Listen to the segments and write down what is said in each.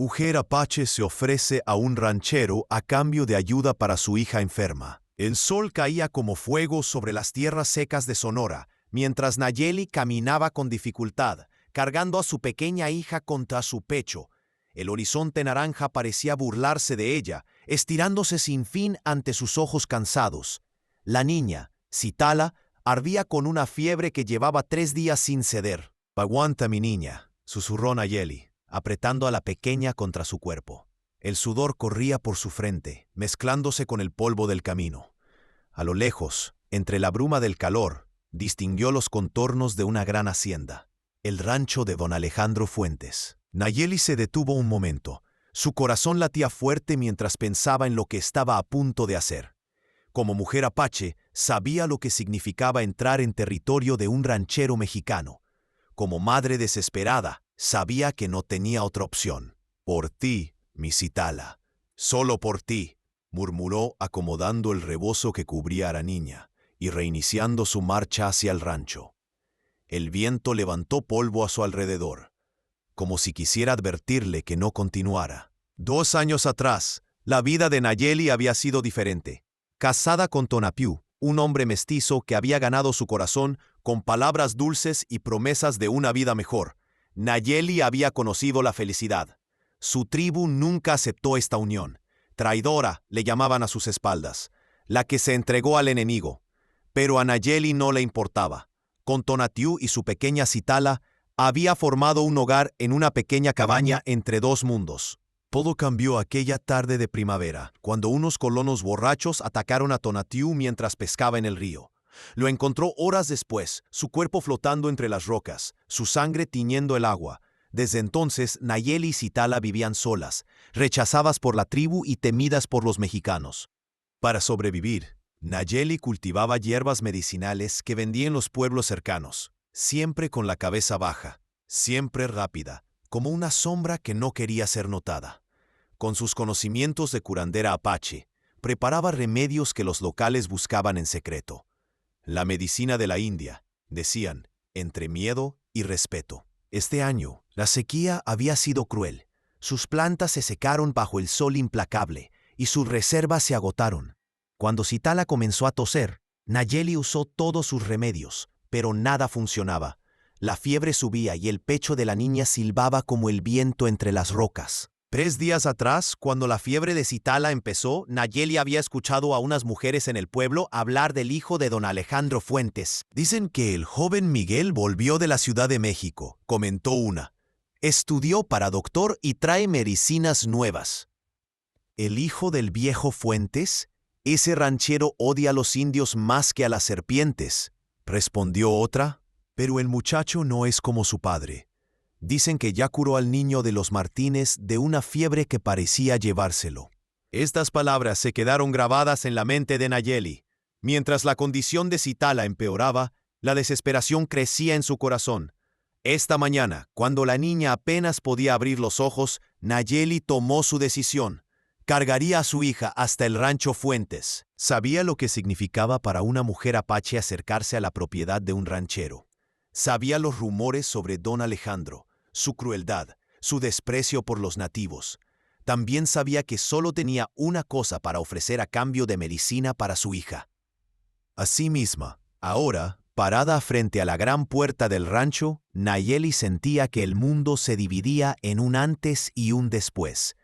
Mujer Apache se ofrece a un ranchero a cambio de ayuda para su hija enferma. El sol caía como fuego sobre las tierras secas de Sonora, mientras Nayeli caminaba con dificultad, cargando a su pequeña hija contra su pecho. El horizonte naranja parecía burlarse de ella, estirándose sin fin ante sus ojos cansados. La niña, Citala, ardía con una fiebre que llevaba 3 días sin ceder. «Aguanta, mi niña», susurró Nayeli, apretando a la pequeña contra su cuerpo. El sudor corría por su frente, mezclándose con el polvo del camino. A lo lejos, entre la bruma del calor, distinguió los contornos de una gran hacienda, el rancho de don Alejandro Fuentes. Nayeli se detuvo un momento. Su corazón latía fuerte mientras pensaba en lo que estaba a punto de hacer. Como mujer apache, sabía lo que significaba entrar en territorio de un ranchero mexicano. Como madre desesperada, sabía que no tenía otra opción. «Por ti, mi Citala, solo por ti», murmuró acomodando el rebozo que cubría a la niña y reiniciando su marcha hacia el rancho. El viento levantó polvo a su alrededor, como si quisiera advertirle que no continuara. 2 años atrás, la vida de Nayeli había sido diferente. Casada con Tonapiu, un hombre mestizo que había ganado su corazón con palabras dulces y promesas de una vida mejor, Nayeli había conocido la felicidad. Su tribu nunca aceptó esta unión. Traidora le llamaban a sus espaldas, la que se entregó al enemigo. Pero a Nayeli no le importaba. Con Tonatiuh y su pequeña Citala, había formado un hogar en una pequeña cabaña entre 2 mundos. Todo cambió aquella tarde de primavera, cuando unos colonos borrachos atacaron a Tonatiuh mientras pescaba en el río. Lo encontró horas después, su cuerpo flotando entre las rocas, su sangre tiñendo el agua. Desde entonces, Nayeli y Citala vivían solas, rechazadas por la tribu y temidas por los mexicanos. Para sobrevivir, Nayeli cultivaba hierbas medicinales que vendía en los pueblos cercanos, siempre con la cabeza baja, siempre rápida, como una sombra que no quería ser notada. Con sus conocimientos de curandera apache, preparaba remedios que los locales buscaban en secreto. La medicina de la India, decían, entre miedo y respeto. Este año, la sequía había sido cruel. Sus plantas se secaron bajo el sol implacable y sus reservas se agotaron. Cuando Citala comenzó a toser, Nayeli usó todos sus remedios, pero nada funcionaba. La fiebre subía y el pecho de la niña silbaba como el viento entre las rocas. 3 días atrás, cuando la fiebre de Citala empezó, Nayeli había escuchado a unas mujeres en el pueblo hablar del hijo de don Alejandro Fuentes. «Dicen que el joven Miguel volvió de la Ciudad de México», comentó una. «Estudió para doctor y trae medicinas nuevas». «¿El hijo del viejo Fuentes? Ese ranchero odia a los indios más que a las serpientes», respondió otra. «Pero el muchacho no es como su padre. Dicen que ya curó al niño de los Martínez de una fiebre que parecía llevárselo». Estas palabras se quedaron grabadas en la mente de Nayeli. Mientras la condición de Citala empeoraba, la desesperación crecía en su corazón. Esta mañana, cuando la niña apenas podía abrir los ojos, Nayeli tomó su decisión. Cargaría a su hija hasta el rancho Fuentes. Sabía lo que significaba para una mujer apache acercarse a la propiedad de un ranchero. Sabía los rumores sobre don Alejandro, su crueldad, su desprecio por los nativos. También sabía que solo tenía una cosa para ofrecer a cambio de medicina para su hija. Así misma, ahora, parada frente a la gran puerta del rancho, Nayeli sentía que el mundo se dividía en un antes y un después.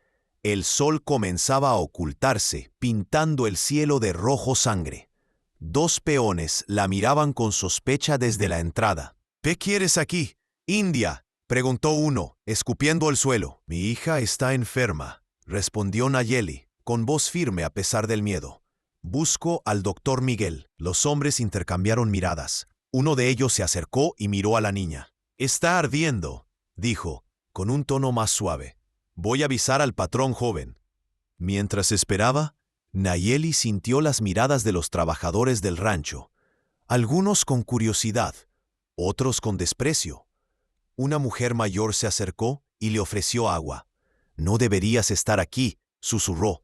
El sol comenzaba a ocultarse, pintando el cielo de rojo sangre. 2 peones la miraban con sospecha desde la entrada. «¿Qué quieres aquí, India?», preguntó uno, escupiendo al suelo. «Mi hija está enferma», respondió Nayeli, con voz firme a pesar del miedo. «Busco al doctor Miguel». Los hombres intercambiaron miradas. Uno de ellos se acercó y miró a la niña. «Está ardiendo», dijo, con un tono más suave. «Voy a avisar al patrón joven». Mientras esperaba, Nayeli sintió las miradas de los trabajadores del rancho, algunos con curiosidad, otros con desprecio. Una mujer mayor se acercó y le ofreció agua. «No deberías estar aquí», susurró.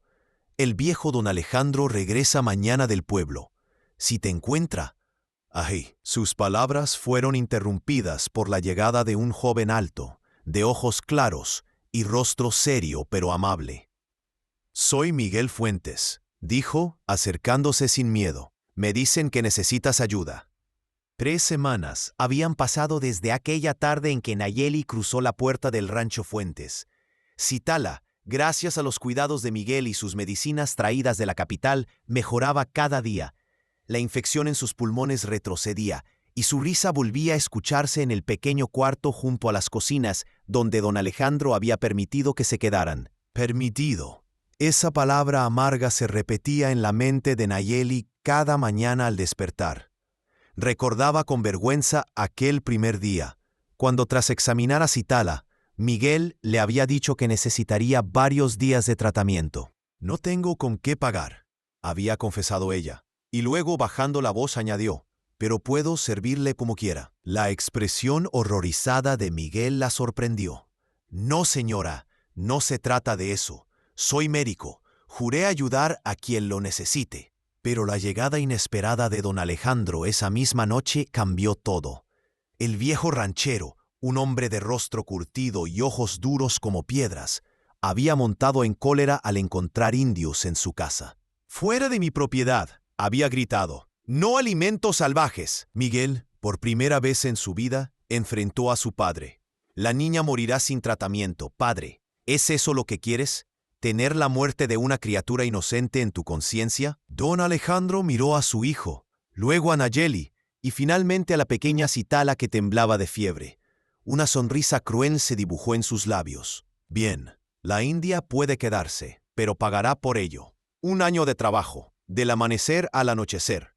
«El viejo don Alejandro regresa mañana del pueblo. Si te encuentra...» Ay, sus palabras fueron interrumpidas por la llegada de un joven alto, de ojos claros, y rostro serio pero amable. «Soy Miguel Fuentes», dijo, acercándose sin miedo. «Me dicen que necesitas ayuda». 3 semanas habían pasado desde aquella tarde en que Nayeli cruzó la puerta del rancho Fuentes. Citala, gracias a los cuidados de Miguel y sus medicinas traídas de la capital, mejoraba cada día. La infección en sus pulmones retrocedía, y su risa volvía a escucharse en el pequeño cuarto junto a las cocinas, donde don Alejandro había permitido que se quedaran. Permitido. Esa palabra amarga se repetía en la mente de Nayeli cada mañana al despertar. Recordaba con vergüenza aquel primer día, cuando tras examinar a Citala, Miguel le había dicho que necesitaría varios días de tratamiento. «No tengo con qué pagar», había confesado ella, y luego bajando la voz añadió, «pero puedo servirle como quiera». La expresión horrorizada de Miguel la sorprendió. «No, señora, no se trata de eso. Soy médico. Juré ayudar a quien lo necesite». Pero la llegada inesperada de don Alejandro esa misma noche cambió todo. El viejo ranchero, un hombre de rostro curtido y ojos duros como piedras, había montado en cólera al encontrar indios en su casa. «Fuera de mi propiedad», había gritado. «No alimentos salvajes». Miguel, por primera vez en su vida, enfrentó a su padre. «La niña morirá sin tratamiento, padre. ¿Es eso lo que quieres? ¿Tener la muerte de una criatura inocente en tu conciencia?» Don Alejandro miró a su hijo, luego a Nayeli y finalmente a la pequeña Citala que temblaba de fiebre. Una sonrisa cruel se dibujó en sus labios. «Bien, la india puede quedarse, pero pagará por ello. 1 año de trabajo, del amanecer al anochecer.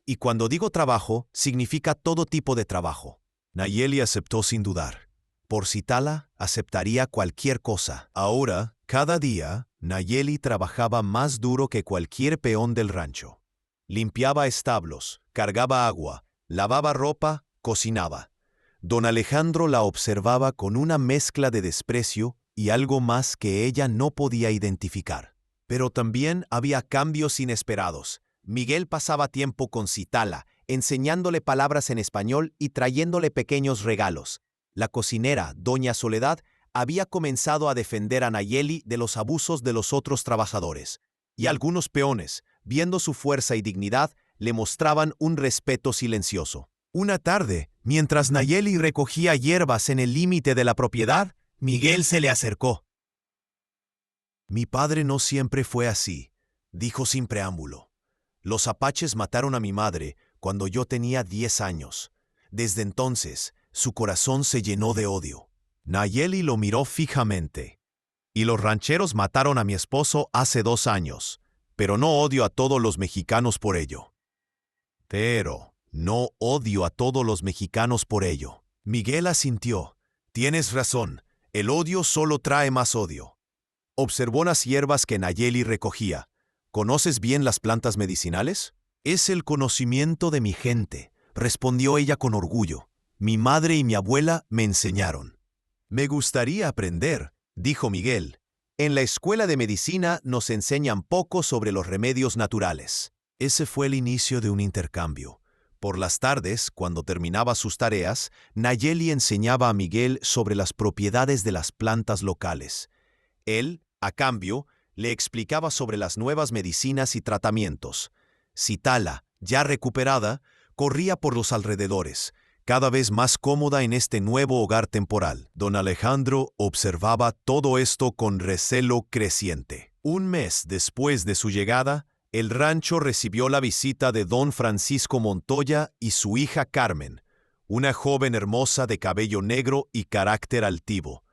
Y cuando digo trabajo, significa todo tipo de trabajo». Nayeli aceptó sin dudar. Por Citala aceptaría cualquier cosa. Ahora, cada día, Nayeli trabajaba más duro que cualquier peón del rancho. Limpiaba establos, cargaba agua, lavaba ropa, cocinaba. Don Alejandro la observaba con una mezcla de desprecio y algo más que ella no podía identificar. Pero también había cambios inesperados. Miguel pasaba tiempo con Citala, enseñándole palabras en español y trayéndole pequeños regalos. La cocinera, doña Soledad, había comenzado a defender a Nayeli de los abusos de los otros trabajadores, y algunos peones, viendo su fuerza y dignidad, le mostraban un respeto silencioso. Una tarde, mientras Nayeli recogía hierbas en el límite de la propiedad, Miguel se le acercó. «Mi padre no siempre fue así», dijo sin preámbulo. «Los apaches mataron a mi madre cuando yo tenía 10 años. Desde entonces, su corazón se llenó de odio». Nayeli lo miró fijamente. «Y los rancheros mataron a mi esposo hace 2 años, pero no odio a todos los mexicanos por ello». «Pero no odio a todos los mexicanos por ello». Miguel asintió. «Tienes razón, el odio solo trae más odio». Observó las hierbas que Nayeli recogía. «¿Conoces bien las plantas medicinales?» «Es el conocimiento de mi gente», respondió ella con orgullo. «Mi madre y mi abuela me enseñaron». «Me gustaría aprender», dijo Miguel. «En la escuela de medicina nos enseñan poco sobre los remedios naturales». Ese fue el inicio de un intercambio. Por las tardes, cuando terminaba sus tareas, Nayeli enseñaba a Miguel sobre las propiedades de las plantas locales. Él, a cambio, le explicaba sobre las nuevas medicinas y tratamientos. Citala, ya recuperada, corría por los alrededores, cada vez más cómoda en este nuevo hogar temporal. Don Alejandro observaba todo esto con recelo creciente. 1 mes después de su llegada, el rancho recibió la visita de don Francisco Montoya y su hija Carmen, una joven hermosa de cabello negro y carácter altivo.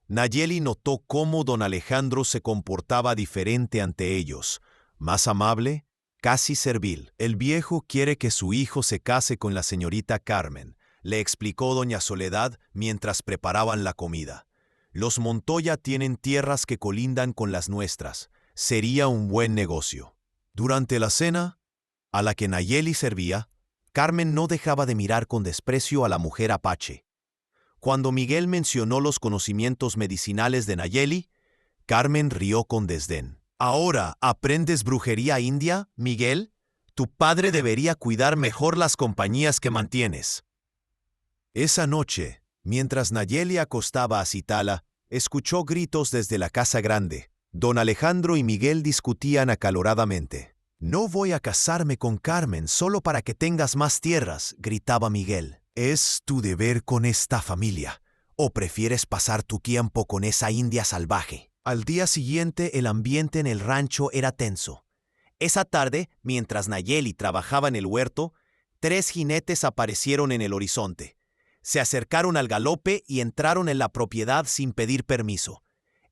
Nayeli notó cómo don Alejandro se comportaba diferente ante ellos, más amable, casi servil. «El viejo quiere que su hijo se case con la señorita Carmen», le explicó doña Soledad mientras preparaban la comida. «Los Montoya tienen tierras que colindan con las nuestras. Sería un buen negocio». Durante la cena, a la que Nayeli servía, Carmen no dejaba de mirar con desprecio a la mujer apache. Cuando Miguel mencionó los conocimientos medicinales de Nayeli, Carmen rió con desdén. «¿Ahora aprendes brujería india, Miguel? Tu padre debería cuidar mejor las compañías que mantienes». Esa noche, mientras Nayeli acostaba a Citala, Escuchó gritos desde la casa grande. Don Alejandro y Miguel discutían acaloradamente. «No voy a casarme con Carmen solo para que tengas más tierras», gritaba Miguel. «Es tu deber con esta familia. ¿O prefieres pasar tu tiempo con esa india salvaje?». Al día siguiente el ambiente en el rancho era tenso. Esa tarde, mientras Nayeli trabajaba en el huerto, 3 jinetes aparecieron en el horizonte. Se acercaron al galope y entraron en la propiedad sin pedir permiso.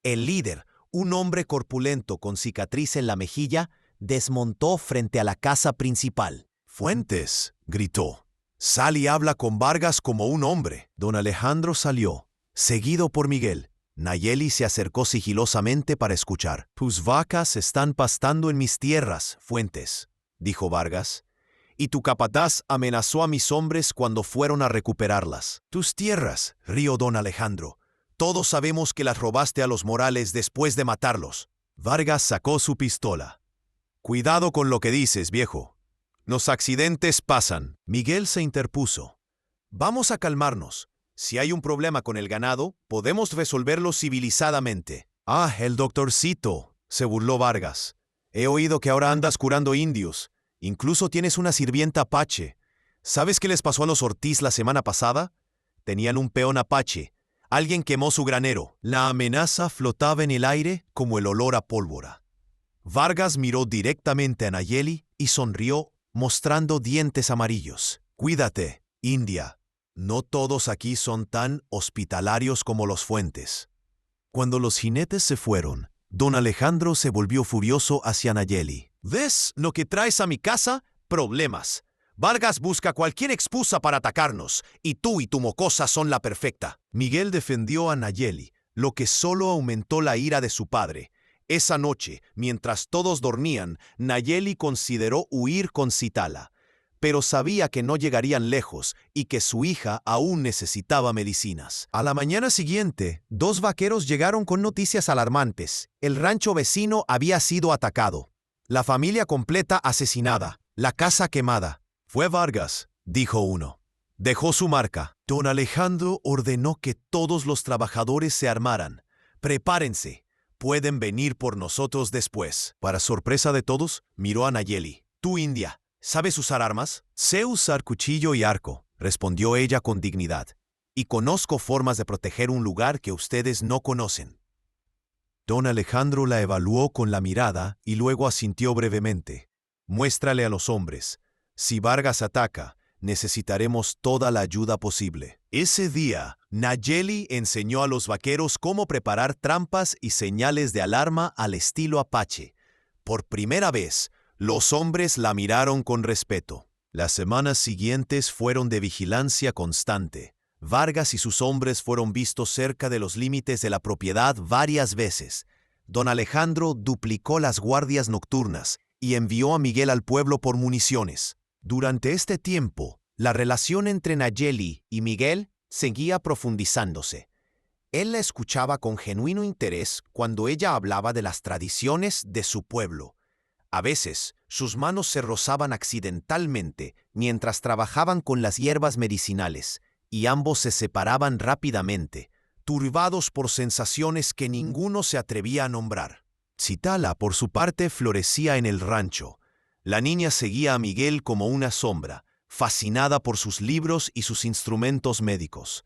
El líder, un hombre corpulento con cicatriz en la mejilla, desmontó frente a la casa principal. «Fuentes», gritó. «Sal y habla con Vargas como un hombre». Don Alejandro salió, seguido por Miguel. Nayeli se acercó sigilosamente para escuchar. «Tus vacas están pastando en mis tierras, Fuentes», dijo Vargas. «Y tu capataz amenazó a mis hombres cuando fueron a recuperarlas». «Tus tierras», rió don Alejandro. «Todos sabemos que las robaste a los Morales después de matarlos». Vargas sacó su pistola. «Cuidado con lo que dices, viejo. Los accidentes pasan». Miguel se interpuso. «Vamos a calmarnos. Si hay un problema con el ganado, podemos resolverlo civilizadamente». «Ah, el doctorcito», se burló Vargas. «He oído que ahora andas curando indios. Incluso tienes una sirvienta apache. ¿Sabes qué les pasó a los Ortiz la semana pasada? Tenían un peón apache. Alguien quemó su granero». La amenaza flotaba en el aire como el olor a pólvora. Vargas miró directamente a Nayeli y sonrió, mostrando dientes amarillos. «Cuídate, India. No todos aquí son tan hospitalarios como los Fuentes». Cuando los jinetes se fueron, don Alejandro se volvió furioso hacia Nayeli. «¿Ves lo que traes a mi casa? Problemas. Vargas busca cualquier excusa para atacarnos, y tú y tu mocosa son la perfecta». Miguel defendió a Nayeli, lo que solo aumentó la ira de su padre. Esa noche, mientras todos dormían, Nayeli consideró huir con Citala, pero sabía que no llegarían lejos y que su hija aún necesitaba medicinas. A la mañana siguiente, 2 vaqueros llegaron con noticias alarmantes. El rancho vecino había sido atacado. La familia completa asesinada, la casa quemada. «Fue Vargas», dijo uno. «Dejó su marca». Don Alejandro ordenó que todos los trabajadores se armaran. «Prepárense. Pueden venir por nosotros después». Para sorpresa de todos, miró a Nayeli. «Tú, India, ¿sabes usar armas?» «Sé usar cuchillo y arco», respondió ella con dignidad. «Y conozco formas de proteger un lugar que ustedes no conocen». Don Alejandro la evaluó con la mirada y luego asintió brevemente. «Muéstrale a los hombres. Si Vargas ataca, necesitaremos toda la ayuda posible». Ese día, Nayeli enseñó a los vaqueros cómo preparar trampas y señales de alarma al estilo apache. Por primera vez, los hombres la miraron con respeto. Las semanas siguientes fueron de vigilancia constante. Vargas y sus hombres fueron vistos cerca de los límites de la propiedad varias veces. Don Alejandro duplicó las guardias nocturnas y envió a Miguel al pueblo por municiones. Durante este tiempo, la relación entre Nayeli y Miguel seguía profundizándose. Él la escuchaba con genuino interés cuando ella hablaba de las tradiciones de su pueblo. A veces, sus manos se rozaban accidentalmente mientras trabajaban con las hierbas medicinales, y ambos se separaban rápidamente, turbados por sensaciones que ninguno se atrevía a nombrar. Citala, por su parte, florecía en el rancho. La niña seguía a Miguel como una sombra, fascinada por sus libros y sus instrumentos médicos.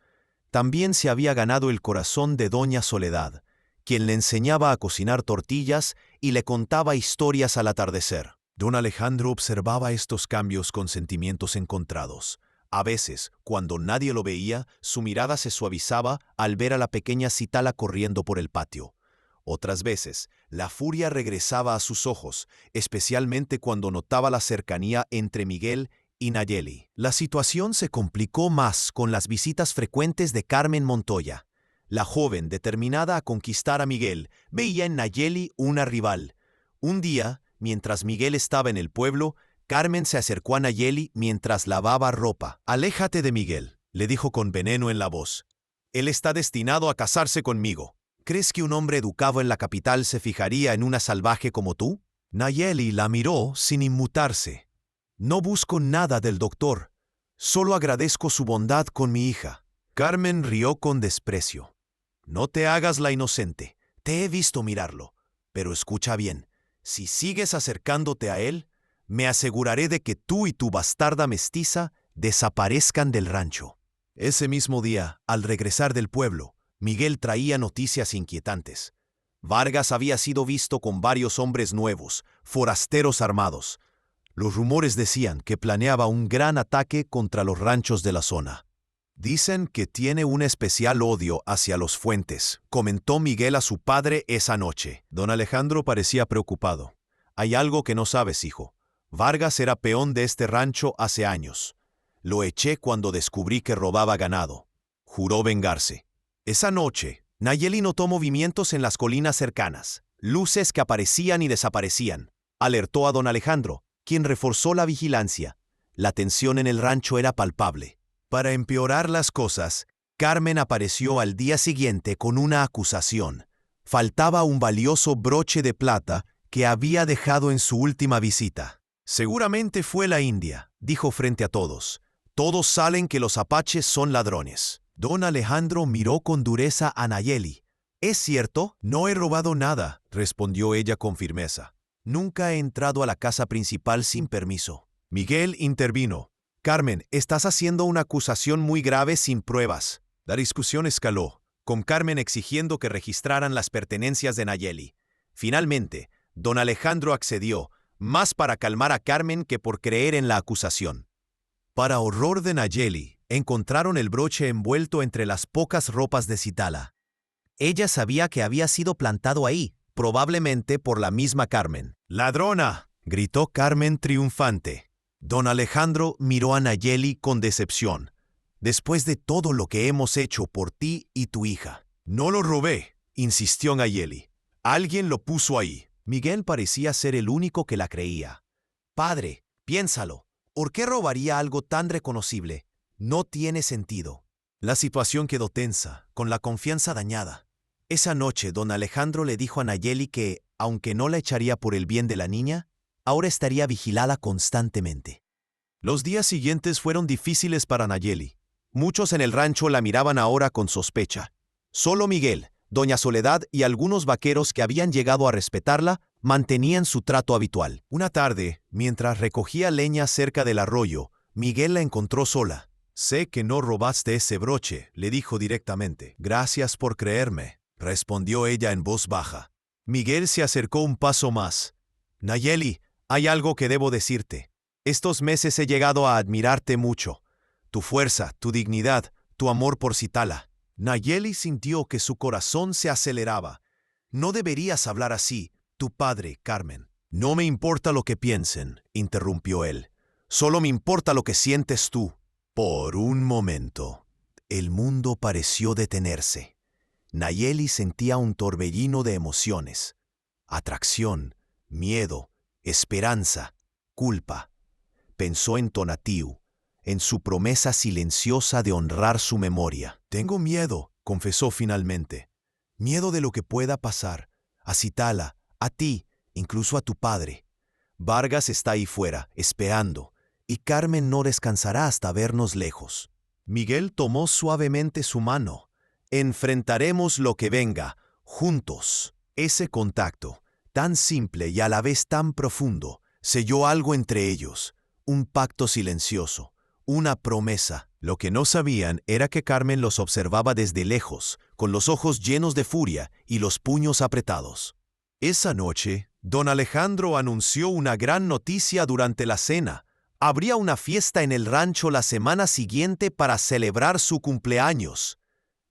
También se había ganado el corazón de doña Soledad, quien le enseñaba a cocinar tortillas y le contaba historias al atardecer. Don Alejandro observaba estos cambios con sentimientos encontrados. A veces, cuando nadie lo veía, su mirada se suavizaba al ver a la pequeña Citala corriendo por el patio. Otras veces, la furia regresaba a sus ojos, especialmente cuando notaba la cercanía entre Miguel y Nayeli. La situación se complicó más con las visitas frecuentes de Carmen Montoya. La joven, determinada a conquistar a Miguel, veía en Nayeli una rival. Un día, mientras Miguel estaba en el pueblo, Carmen se acercó a Nayeli mientras lavaba ropa. «Aléjate de Miguel», le dijo con veneno en la voz. «Él está destinado a casarse conmigo. ¿Crees que un hombre educado en la capital se fijaría en una salvaje como tú?» Nayeli la miró sin inmutarse. «No busco nada del doctor. Solo agradezco su bondad con mi hija». Carmen rió con desprecio. No te hagas la inocente. Te he visto mirarlo. Pero escucha bien. Si sigues acercándote a él, me aseguraré de que tú y tu bastarda mestiza desaparezcan del rancho. Ese mismo día, al regresar del pueblo, Miguel traía noticias inquietantes. Vargas había sido visto con varios hombres nuevos, forasteros armados. Los rumores decían que planeaba un gran ataque contra los ranchos de la zona. Dicen que tiene un especial odio hacia los Fuentes, comentó Miguel a su padre esa noche. Don Alejandro parecía preocupado. Hay algo que no sabes, hijo. Vargas era peón de este rancho hace años. Lo eché cuando descubrí que robaba ganado. Juró vengarse. Esa noche, Nayeli notó movimientos en las colinas cercanas, luces que aparecían y desaparecían. Alertó a don Alejandro, quien reforzó la vigilancia. La tensión en el rancho era palpable. Para empeorar las cosas, Carmen apareció al día siguiente con una acusación. Faltaba un valioso broche de plata que había dejado en su última visita. Seguramente fue la India, dijo frente a todos. Todos saben que los apaches son ladrones. Don Alejandro miró con dureza a Nayeli. «¿Es cierto? No he robado nada», respondió ella con firmeza. «Nunca he entrado a la casa principal sin permiso». Miguel intervino. «Carmen, estás haciendo una acusación muy grave sin pruebas». La discusión escaló, con Carmen exigiendo que registraran las pertenencias de Nayeli. Finalmente, don Alejandro accedió, más para calmar a Carmen que por creer en la acusación. Para horror de Nayeli, encontraron el broche envuelto entre las pocas ropas de Citala. Ella sabía que había sido plantado ahí, probablemente por la misma Carmen. «¡Ladrona!», gritó Carmen triunfante. Don Alejandro miró a Nayeli con decepción. «Después de todo lo que hemos hecho por ti y tu hija». «No lo robé», insistió Nayeli. «Alguien lo puso ahí». Miguel parecía ser el único que la creía. «Padre, piénsalo. ¿Por qué robaría algo tan reconocible? No tiene sentido». La situación quedó tensa, con la confianza dañada. Esa noche, don Alejandro le dijo a Nayeli que, aunque no la echaría por el bien de la niña, ahora estaría vigilada constantemente. Los días siguientes fueron difíciles para Nayeli. Muchos en el rancho la miraban ahora con sospecha. Solo Miguel, doña Soledad y algunos vaqueros que habían llegado a respetarla mantenían su trato habitual. Una tarde, mientras recogía leña cerca del arroyo, Miguel la encontró sola. «Sé que no robaste ese broche», le dijo directamente. «Gracias por creerme», respondió ella en voz baja. Miguel se acercó un paso más. «Nayeli, hay algo que debo decirte. Estos meses he llegado a admirarte mucho. Tu fuerza, tu dignidad, tu amor por Citala». Nayeli sintió que su corazón se aceleraba. «No deberías hablar así, tu padre, Carmen». «No me importa lo que piensen», interrumpió él. «Solo me importa lo que sientes tú». Por un momento, el mundo pareció detenerse. Nayeli sentía un torbellino de emociones. Atracción, miedo, esperanza, culpa. Pensó en Tonatiuh, en su promesa silenciosa de honrar su memoria. «Tengo miedo», confesó finalmente. «Miedo de lo que pueda pasar. A Citala, a ti, incluso a tu padre. Vargas está ahí fuera, esperando, y Carmen no descansará hasta vernos lejos». Miguel tomó suavemente su mano. «Enfrentaremos lo que venga, juntos». Ese contacto, tan simple y a la vez tan profundo, selló algo entre ellos, un pacto silencioso, una promesa. Lo que no sabían era que Carmen los observaba desde lejos, con los ojos llenos de furia y los puños apretados. Esa noche, don Alejandro anunció una gran noticia durante la cena. Habría una fiesta en el rancho la semana siguiente para celebrar su cumpleaños.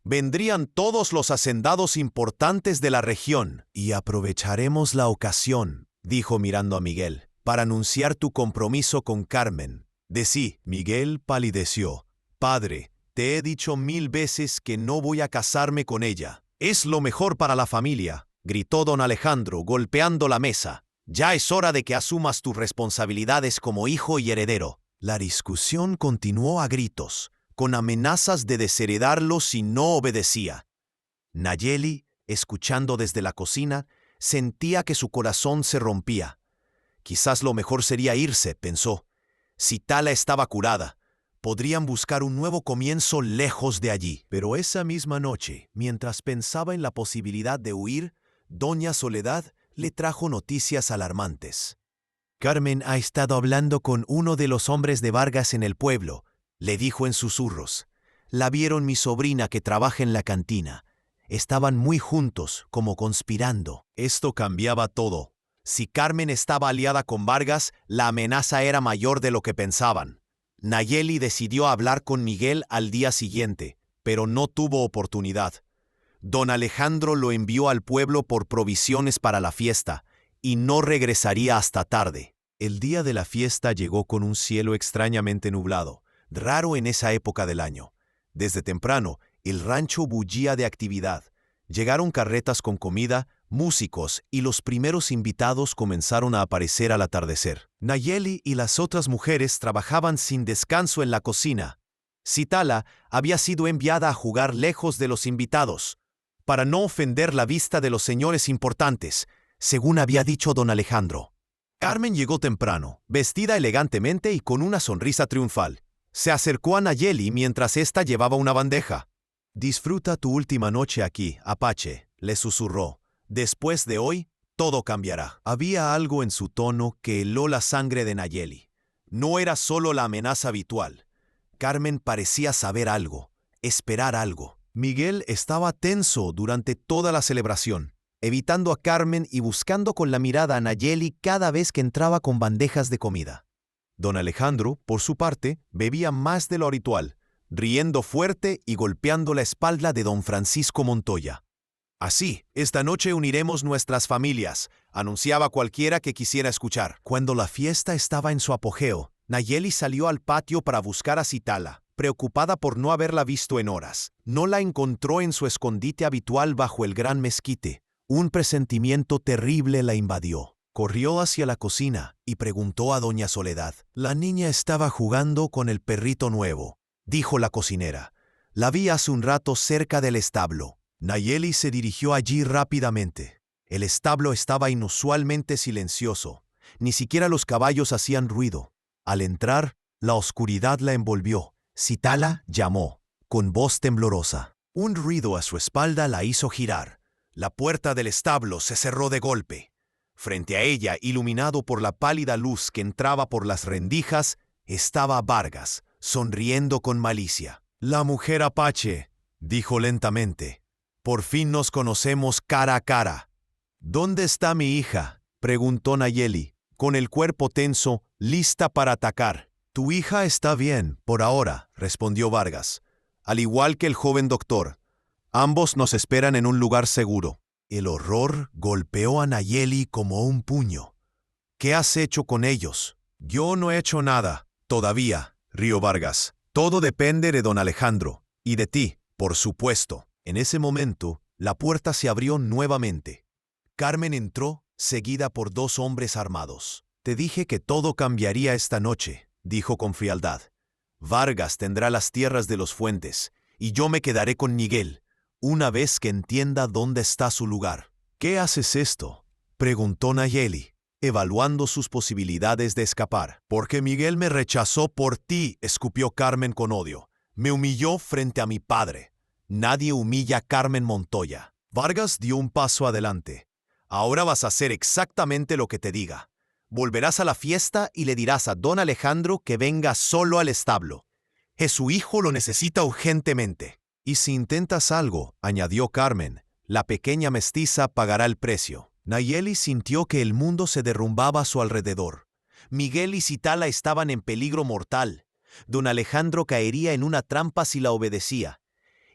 Vendrían todos los hacendados importantes de la región. «Y aprovecharemos la ocasión», dijo mirando a Miguel, «para anunciar tu compromiso con Carmen». «Decí». Miguel palideció. «Padre, te he dicho 1000 veces que no voy a casarme con ella. Es lo mejor para la familia», gritó don Alejandro, golpeando la mesa. «Ya es hora de que asumas tus responsabilidades como hijo y heredero». La discusión continuó a gritos, con amenazas de desheredarlo si no obedecía. Nayeli, escuchando desde la cocina, sentía que su corazón se rompía. Quizás lo mejor sería irse, pensó. Citala estaba curada. Podrían buscar un nuevo comienzo lejos de allí. Pero esa misma noche, mientras pensaba en la posibilidad de huir, doña Soledad le trajo noticias alarmantes. Carmen ha estado hablando con uno de los hombres de Vargas en el pueblo, le dijo en susurros. La vieron mi sobrina que trabaja en la cantina. Estaban muy juntos, como conspirando. Esto cambiaba todo. Si Carmen estaba aliada con Vargas, la amenaza era mayor de lo que pensaban. Nayeli decidió hablar con Miguel al día siguiente, pero no tuvo oportunidad. Don Alejandro lo envió al pueblo por provisiones para la fiesta, y no regresaría hasta tarde. El día de la fiesta llegó con un cielo extrañamente nublado, raro en esa época del año. Desde temprano, el rancho bullía de actividad. Llegaron carretas con comida, músicos y los primeros invitados comenzaron a aparecer al atardecer. Nayeli y las otras mujeres trabajaban sin descanso en la cocina. Citala había sido enviada a jugar lejos de los invitados, para no ofender la vista de los señores importantes, según había dicho don Alejandro. Carmen llegó temprano, vestida elegantemente y con una sonrisa triunfal. Se acercó a Nayeli mientras ésta llevaba una bandeja. «Disfruta tu última noche aquí, Apache», le susurró. «Después de hoy, todo cambiará». Había algo en su tono que heló la sangre de Nayeli. No era solo la amenaza habitual. Carmen parecía saber algo, esperar algo. Miguel estaba tenso durante toda la celebración, evitando a Carmen y buscando con la mirada a Nayeli cada vez que entraba con bandejas de comida. Don Alejandro, por su parte, bebía más de lo habitual, riendo fuerte y golpeando la espalda de don Francisco Montoya. «Así, esta noche uniremos nuestras familias», anunciaba cualquiera que quisiera escuchar. Cuando la fiesta estaba en su apogeo, Nayeli salió al patio para buscar a Citala, preocupada por no haberla visto en horas. No la encontró en su escondite habitual bajo el gran mezquite. Un presentimiento terrible la invadió. Corrió hacia la cocina y preguntó a doña Soledad. «La niña estaba jugando con el perrito nuevo», dijo la cocinera. «La vi hace un rato cerca del establo». Nayeli se dirigió allí rápidamente. El establo estaba inusualmente silencioso. Ni siquiera los caballos hacían ruido. Al entrar, la oscuridad la envolvió. Citala llamó, con voz temblorosa. Un ruido a su espalda la hizo girar. La puerta del establo se cerró de golpe. Frente a ella, iluminado por la pálida luz que entraba por las rendijas, estaba Vargas, sonriendo con malicia. «La mujer Apache», dijo lentamente. «Por fin nos conocemos cara a cara». «¿Dónde está mi hija?», preguntó Nayeli, con el cuerpo tenso, lista para atacar. «Tu hija está bien, por ahora», respondió Vargas, «al igual que el joven doctor. Ambos nos esperan en un lugar seguro». El horror golpeó a Nayeli como un puño. «¿Qué has hecho con ellos?». «Yo no he hecho nada, todavía», rió Vargas. «Todo depende de don Alejandro, y de ti, por supuesto». En ese momento, la puerta se abrió nuevamente. Carmen entró, seguida por dos hombres armados. «Te dije que todo cambiaría esta noche», dijo con frialdad. «Vargas tendrá las tierras de los Fuentes, y yo me quedaré con Miguel, una vez que entienda dónde está su lugar». «¿Qué haces esto?», preguntó Nayeli, evaluando sus posibilidades de escapar. «Porque Miguel me rechazó por ti», escupió Carmen con odio. «Me humilló frente a mi padre. Nadie humilla a Carmen Montoya». Vargas dio un paso adelante. «Ahora vas a hacer exactamente lo que te diga. Volverás a la fiesta y le dirás a don Alejandro que venga solo al establo. Que su hijo lo necesita urgentemente». «Y si intentas algo», añadió Carmen, «la pequeña mestiza pagará el precio». Nayeli sintió que el mundo se derrumbaba a su alrededor. Miguel y Citala estaban en peligro mortal. Don Alejandro caería en una trampa si la obedecía.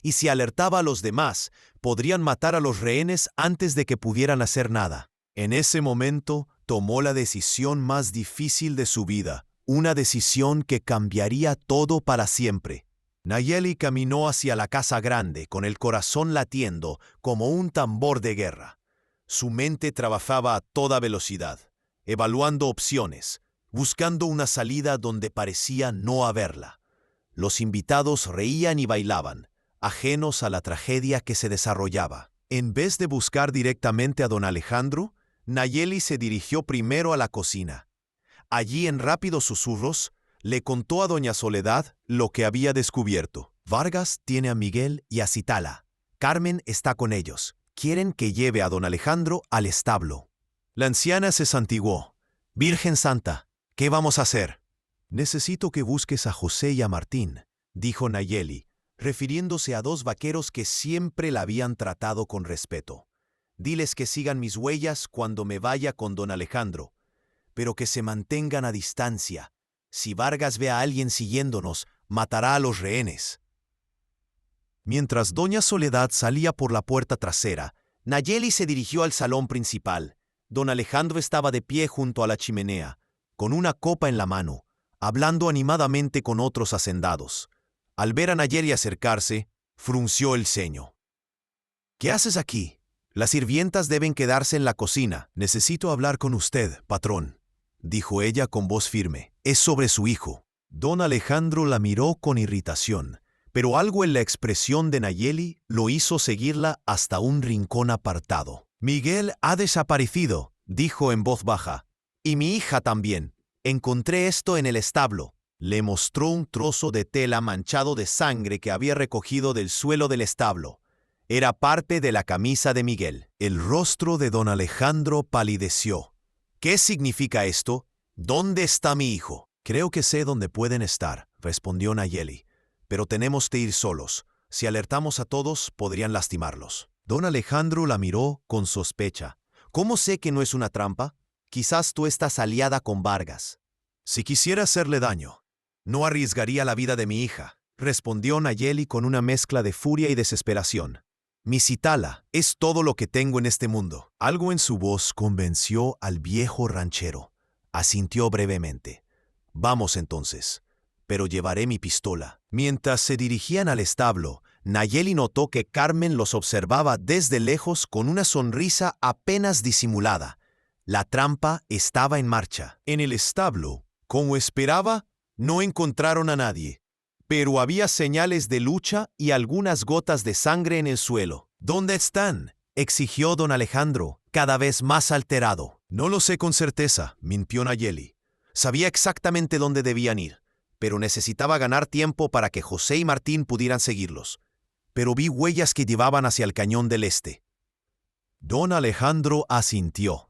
Y si alertaba a los demás, podrían matar a los rehenes antes de que pudieran hacer nada. En ese momento, tomó la decisión más difícil de su vida, una decisión que cambiaría todo para siempre. Nayeli caminó hacia la casa grande con el corazón latiendo como un tambor de guerra. Su mente trabajaba a toda velocidad, evaluando opciones, buscando una salida donde parecía no haberla. Los invitados reían y bailaban, ajenos a la tragedia que se desarrollaba. En vez de buscar directamente a don Alejandro, Nayeli se dirigió primero a la cocina. Allí, en rápidos susurros, Le contó a doña Soledad lo que había descubierto. Vargas tiene a Miguel y a Citala. Carmen está con ellos. Quieren que lleve a don Alejandro al establo. La anciana se santiguó. Virgen Santa, ¿qué vamos a hacer? Necesito que busques a José y a Martín, dijo Nayeli, refiriéndose a dos vaqueros que siempre la habían tratado con respeto. Diles que sigan mis huellas cuando me vaya con don Alejandro, pero que se mantengan a distancia. Si Vargas ve a alguien siguiéndonos, matará a los rehenes. Mientras doña Soledad salía por la puerta trasera, Nayeli se dirigió al salón principal. Don Alejandro estaba de pie junto a la chimenea, con una copa en la mano, hablando animadamente con otros hacendados. Al ver a Nayeli acercarse, frunció el ceño. ¿Qué haces aquí? Las sirvientas deben quedarse en la cocina. Necesito hablar con usted, patrón, dijo ella con voz firme. Es sobre su hijo. Don Alejandro la miró con irritación, pero algo en la expresión de Nayeli lo hizo seguirla hasta un rincón apartado. Miguel ha desaparecido, dijo en voz baja. Y mi hija también. Encontré esto en el establo. Le mostró un trozo de tela manchado de sangre que había recogido del suelo del establo. Era parte de la camisa de Miguel. El rostro de don Alejandro palideció. ¿Qué significa esto? ¿Dónde está mi hijo? Creo que sé dónde pueden estar, respondió Nayeli. Pero tenemos que ir solos. Si alertamos a todos, podrían lastimarlos. Don Alejandro la miró con sospecha. ¿Cómo sé que no es una trampa? Quizás tú estás aliada con Vargas. Si quisiera hacerle daño, no arriesgaría la vida de mi hija, respondió Nayeli con una mezcla de furia y desesperación. Mi Citala es todo lo que tengo en este mundo. Algo en su voz convenció al viejo ranchero. Asintió brevemente. Vamos entonces, pero llevaré mi pistola. Mientras se dirigían al establo, Nayeli notó que Carmen los observaba desde lejos con una sonrisa apenas disimulada. La trampa estaba en marcha. En el establo, como esperaba, no encontraron a nadie, pero había señales de lucha y algunas gotas de sangre en el suelo. ¿Dónde están?, exigió don Alejandro, cada vez más alterado. No lo sé con certeza, mintió Nayeli. Sabía exactamente dónde debían ir, pero necesitaba ganar tiempo para que José y Martín pudieran seguirlos. Pero vi huellas que llevaban hacia el cañón del este. Don Alejandro asintió.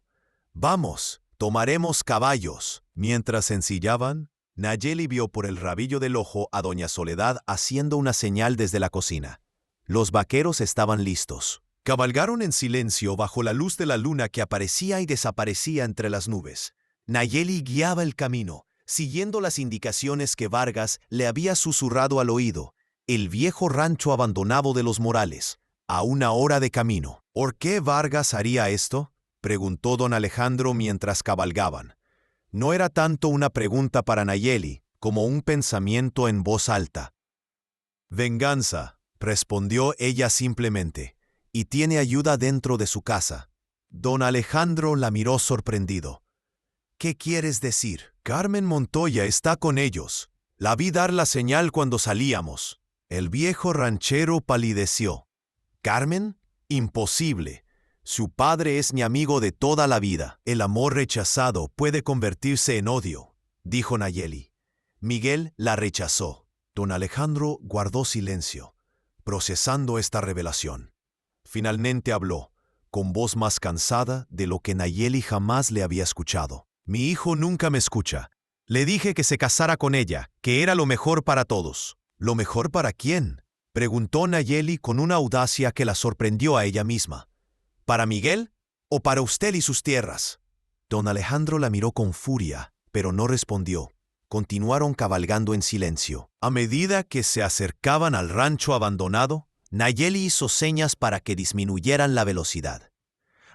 Vamos, tomaremos caballos. Mientras se ensillaban, Nayeli vio por el rabillo del ojo a doña Soledad haciendo una señal desde la cocina. Los vaqueros estaban listos. Cabalgaron en silencio bajo la luz de la luna que aparecía y desaparecía entre las nubes. Nayeli guiaba el camino, siguiendo las indicaciones que Vargas le había susurrado al oído. El viejo rancho abandonado de los Morales, a una hora de camino. ¿Por qué Vargas haría esto?, preguntó don Alejandro mientras cabalgaban. No era tanto una pregunta para Nayeli como un pensamiento en voz alta. Venganza, respondió ella simplemente, y tiene ayuda dentro de su casa. Don Alejandro la miró sorprendido. ¿Qué quieres decir? Carmen Montoya está con ellos. La vi dar la señal cuando salíamos. El viejo ranchero palideció. ¿Carmen? Imposible. Su padre es mi amigo de toda la vida. El amor rechazado puede convertirse en odio, dijo Nayeli. Miguel la rechazó. Don Alejandro guardó silencio, procesando esta revelación. Finalmente habló, con voz más cansada de lo que Nayeli jamás le había escuchado. Mi hijo nunca me escucha. Le dije que se casara con ella, que era lo mejor para todos. ¿Lo mejor para quién?, preguntó Nayeli con una audacia que la sorprendió a ella misma. ¿Para Miguel o para usted y sus tierras? Don Alejandro la miró con furia, pero no respondió. Continuaron cabalgando en silencio. A medida que se acercaban al rancho abandonado, Nayeli hizo señas para que disminuyeran la velocidad.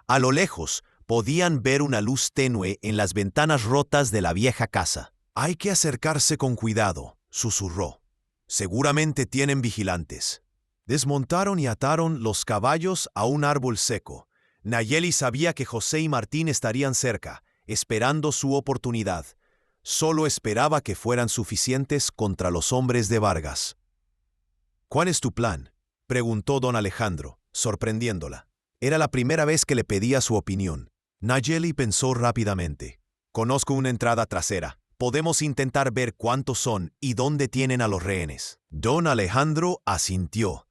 A lo lejos, podían ver una luz tenue en las ventanas rotas de la vieja casa. Hay que acercarse con cuidado, susurró. Seguramente tienen vigilantes. Desmontaron y ataron los caballos a un árbol seco. Nayeli sabía que José y Martín estarían cerca, esperando su oportunidad. Solo esperaba que fueran suficientes contra los hombres de Vargas. ¿Cuál es tu plan?, preguntó don Alejandro, sorprendiéndola. Era la primera vez que le pedía su opinión. Nayeli pensó rápidamente. Conozco una entrada trasera, Podemos intentar ver cuántos son y dónde tienen a los rehenes. Don Alejandro asintió.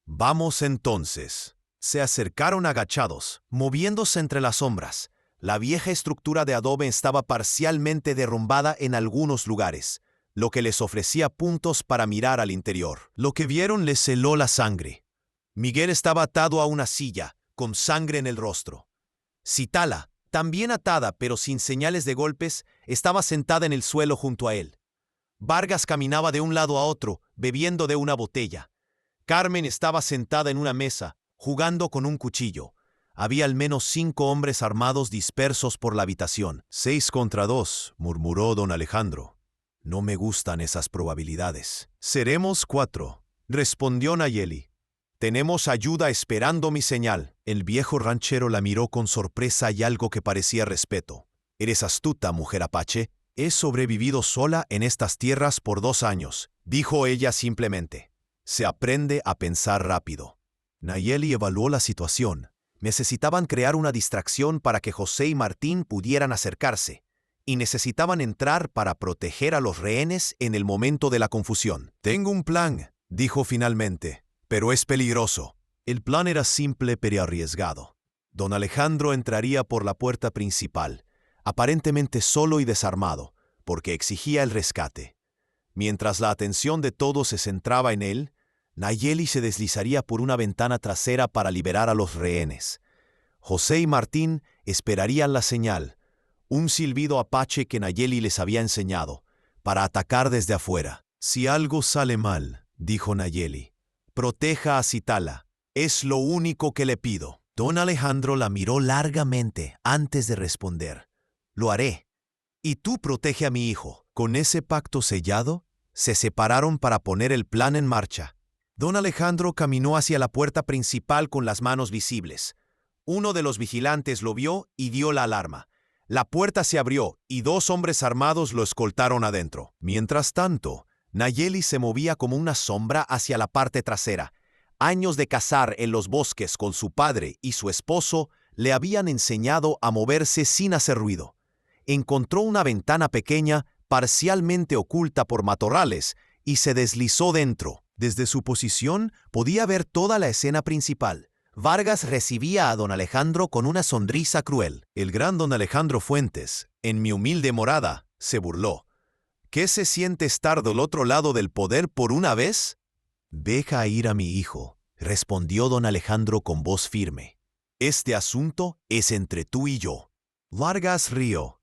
Vamos entonces. Se acercaron agachados, moviéndose entre las sombras. La vieja estructura de adobe estaba parcialmente derrumbada en algunos lugares, lo que les ofrecía puntos para mirar al interior. Lo que vieron les heló la sangre. Miguel estaba atado a una silla, con sangre en el rostro. Citala, también atada pero sin señales de golpes, estaba sentada en el suelo junto a él. Vargas caminaba de un lado a otro, bebiendo de una botella. Carmen estaba sentada en una mesa, jugando con un cuchillo. Había al menos 5 hombres armados dispersos por la habitación. 6 contra 2, murmuró don Alejandro. No me gustan esas probabilidades. Seremos 4, respondió Nayeli. Tenemos ayuda esperando mi señal. El viejo ranchero la miró con sorpresa y algo que parecía respeto. Eres astuta, mujer apache. He sobrevivido sola en estas tierras por 2 años, dijo ella simplemente. Se aprende a pensar rápido. Nayeli evaluó la situación. Necesitaban crear una distracción para que José y Martín pudieran acercarse, y necesitaban entrar para proteger a los rehenes en el momento de la confusión. Tengo un plan, dijo finalmente, pero es peligroso. El plan era simple pero arriesgado. Don Alejandro entraría por la puerta principal, aparentemente solo y desarmado, porque exigía el rescate. Mientras la atención de todos se centraba en él, Nayeli se deslizaría por una ventana trasera para liberar a los rehenes. José y Martín esperarían la señal, un silbido apache que Nayeli les había enseñado, para atacar desde afuera. Si algo sale mal, dijo Nayeli, proteja a Citala. Es lo único que le pido. Don Alejandro la miró largamente antes de responder. Lo haré. Y tú protege a mi hijo. Con ese pacto sellado, se separaron para poner el plan en marcha. Don Alejandro caminó hacia la puerta principal con las manos visibles. Uno de los vigilantes lo vio y dio la alarma. La puerta se abrió y 2 hombres armados lo escoltaron adentro. Mientras tanto, Nayeli se movía como una sombra hacia la parte trasera. Años de cazar en los bosques con su padre y su esposo le habían enseñado a moverse sin hacer ruido. Encontró una ventana pequeña, parcialmente oculta por matorrales, y se deslizó dentro. Desde su posición podía ver toda la escena principal. Vargas recibía a don Alejandro con una sonrisa cruel. El gran don Alejandro Fuentes, en mi humilde morada, se burló. ¿Qué se siente estar del otro lado del poder por una vez? Deja ir a mi hijo, respondió don Alejandro con voz firme. Este asunto es entre tú y yo. Vargas rió.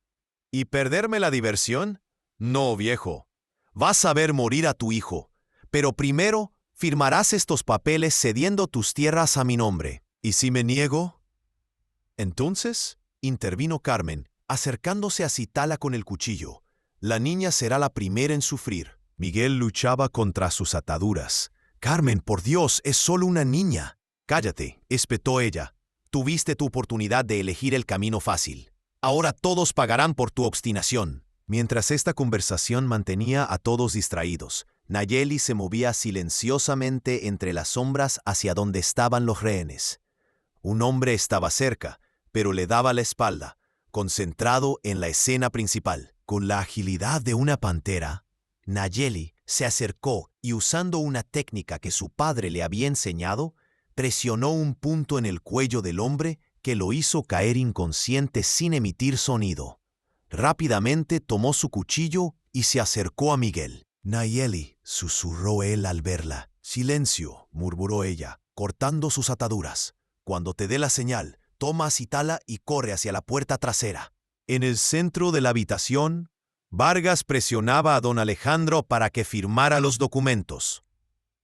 ¿Y perderme la diversión? No, viejo. Vas a ver morir a tu hijo, pero primero firmarás estos papeles cediendo tus tierras a mi nombre. ¿Y si me niego? Entonces, intervino Carmen, acercándose a Citala con el cuchillo. La niña será la primera en sufrir. Miguel luchaba contra sus ataduras. Carmen, por Dios, es solo una niña. Cállate, espetó ella. Tuviste tu oportunidad de elegir el camino fácil. Ahora todos pagarán por tu obstinación. Mientras esta conversación mantenía a todos distraídos, Nayeli se movía silenciosamente entre las sombras hacia donde estaban los rehenes. Un hombre estaba cerca, pero le daba la espalda, concentrado en la escena principal. Con la agilidad de una pantera, Nayeli se acercó y, usando una técnica que su padre le había enseñado, presionó un punto en el cuello del hombre que lo hizo caer inconsciente sin emitir sonido. Rápidamente tomó su cuchillo y se acercó a Miguel. Nayeli, susurró él al verla. Silencio, murmuró ella, cortando sus ataduras. Cuando te dé la señal, toma a Citala y corre hacia la puerta trasera. En el centro de la habitación, Vargas presionaba a don Alejandro para que firmara los documentos.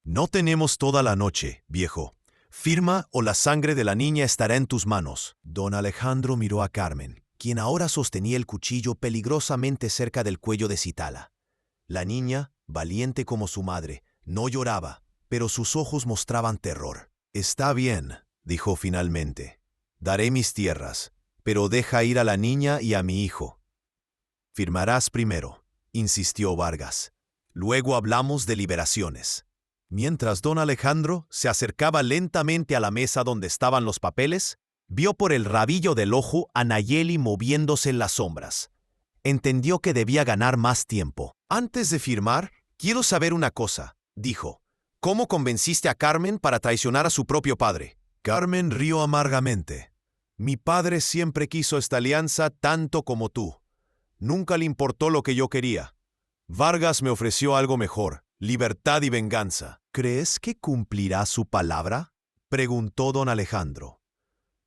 No tenemos toda la noche, viejo. Firma o la sangre de la niña estará en tus manos. Don Alejandro miró a Carmen, quien ahora sostenía el cuchillo peligrosamente cerca del cuello de Citala. La niña, valiente como su madre, no lloraba, pero sus ojos mostraban terror. Está bien, dijo finalmente. Daré mis tierras, pero deja ir a la niña y a mi hijo. Firmarás primero, insistió Vargas. Luego hablamos de liberaciones. Mientras don Alejandro se acercaba lentamente a la mesa donde estaban los papeles, vio por el rabillo del ojo a Nayeli moviéndose en las sombras. entendió que debía ganar más tiempo. Antes de firmar, quiero saber una cosa, dijo. ¿Cómo convenciste a Carmen para traicionar a su propio padre? Carmen rió amargamente. Mi padre siempre quiso esta alianza tanto como tú. Nunca le importó lo que yo quería. Vargas me ofreció algo mejor, libertad y venganza. ¿Crees que cumplirá su palabra? Preguntó don Alejandro.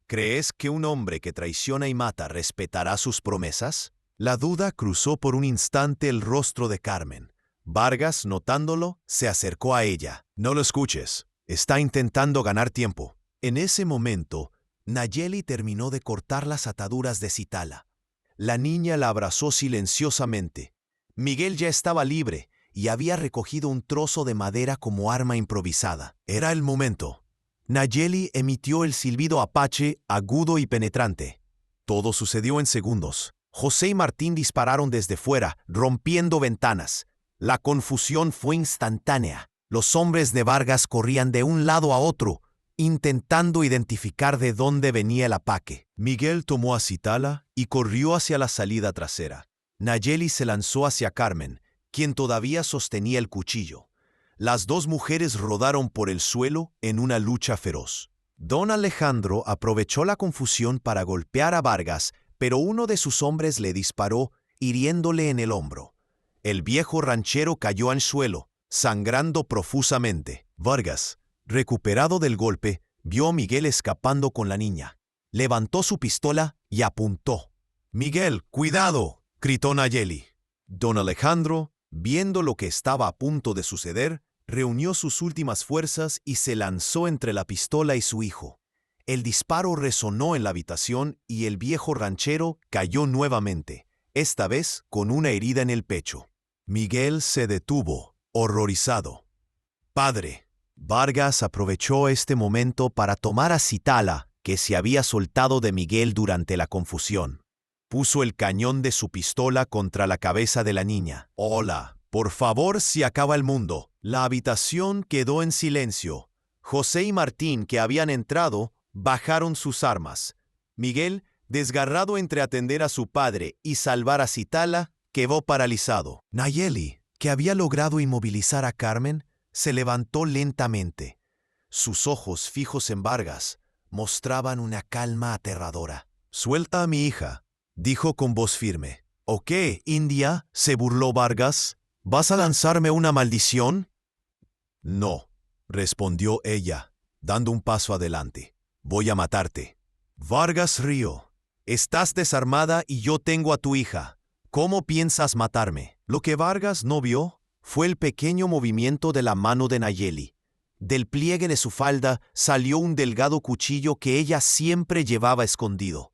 ¿Crees que un hombre que traiciona y mata respetará sus promesas? La duda cruzó por un instante el rostro de Carmen. Vargas, notándolo, se acercó a ella. No lo escuches. Está intentando ganar tiempo. En ese momento, Nayeli terminó de cortar las ataduras de Citala. La niña la abrazó silenciosamente. Miguel ya estaba libre y había recogido un trozo de madera como arma improvisada. Era el momento. Nayeli emitió el silbido apache, agudo y penetrante. Todo sucedió en segundos. José y Martín dispararon desde fuera, rompiendo ventanas. La confusión fue instantánea. Los hombres de Vargas corrían de un lado a otro, intentando identificar de dónde venía el ataque. Miguel tomó a Citala y corrió hacia la salida trasera. Nayeli se lanzó hacia Carmen, quien todavía sostenía el cuchillo. Las dos mujeres rodaron por el suelo en una lucha feroz. Don Alejandro aprovechó la confusión para golpear a Vargas, pero uno de sus hombres le disparó, hiriéndole en el hombro. El viejo ranchero cayó al suelo, sangrando profusamente. Vargas, recuperado del golpe, vio a Miguel escapando con la niña. Levantó su pistola y apuntó. «Miguel, cuidado», gritó Nayeli. Don Alejandro, viendo lo que estaba a punto de suceder, reunió sus últimas fuerzas y se lanzó entre la pistola y su hijo. El disparo resonó en la habitación y el viejo ranchero cayó nuevamente, esta vez con una herida en el pecho. Miguel se detuvo, horrorizado. «Padre». Vargas aprovechó este momento para tomar a Citala, que se había soltado de Miguel durante la confusión. Puso el cañón de su pistola contra la cabeza de la niña. «Hola, por favor, se acaba el mundo». La habitación quedó en silencio. José y Martín, que habían entrado, bajaron sus armas. Miguel, desgarrado entre atender a su padre y salvar a Citala, quedó paralizado. Nayeli, que había logrado inmovilizar a Carmen, se levantó lentamente. Sus ojos fijos en Vargas mostraban una calma aterradora. «Suelta a mi hija», dijo con voz firme. «¿O qué, India?», se burló Vargas. «¿Vas a lanzarme una maldición?» «No», respondió ella, dando un paso adelante. «Voy a matarte». Vargas rió. «Estás desarmada y yo tengo a tu hija. ¿Cómo piensas matarme?» Lo que Vargas no vio fue el pequeño movimiento de la mano de Nayeli. Del pliegue de su falda salió un delgado cuchillo que ella siempre llevaba escondido.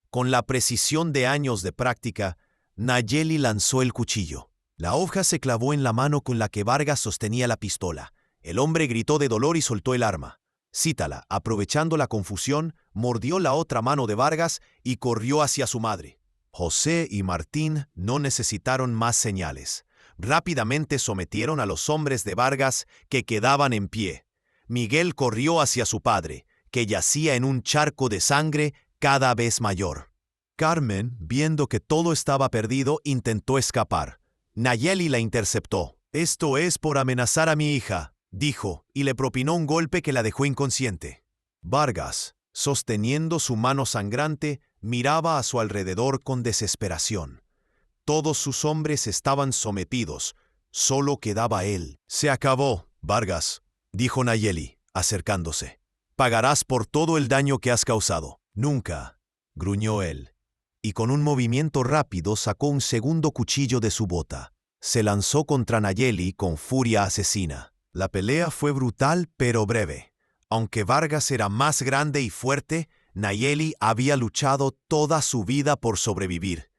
Con la precisión de años de práctica, Nayeli lanzó el cuchillo. La hoja se clavó en la mano con la que Vargas sostenía la pistola. El hombre gritó de dolor y soltó el arma. Citala, aprovechando la confusión, mordió la otra mano de Vargas y corrió hacia su madre. José y Martín no necesitaron más señales. Rápidamente sometieron a los hombres de Vargas que quedaban en pie. Miguel corrió hacia su padre, que yacía en un charco de sangre cada vez mayor. Carmen, viendo que todo estaba perdido, intentó escapar. Nayeli la interceptó. «Esto es por amenazar a mi hija», dijo, y le propinó un golpe que la dejó inconsciente. Vargas, sosteniendo su mano sangrante, miraba a su alrededor con desesperación. Todos sus hombres estaban sometidos, solo quedaba él. «Se acabó, Vargas», dijo Nayeli, acercándose. «Pagarás por todo el daño que has causado». «Nunca», gruñó él, y con un movimiento rápido sacó un segundo cuchillo de su bota. Se lanzó contra Nayeli con furia asesina. La pelea fue brutal pero breve. Aunque Vargas era más grande y fuerte, Nayeli había luchado toda su vida por sobrevivir.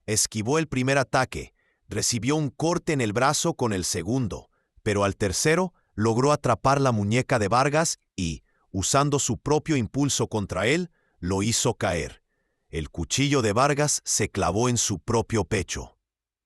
Esquivó el primer ataque, recibió un corte en el brazo con el segundo, pero al tercero logró atrapar la muñeca de Vargas y, usando su propio impulso contra él, lo hizo caer. El cuchillo de Vargas se clavó en su propio pecho.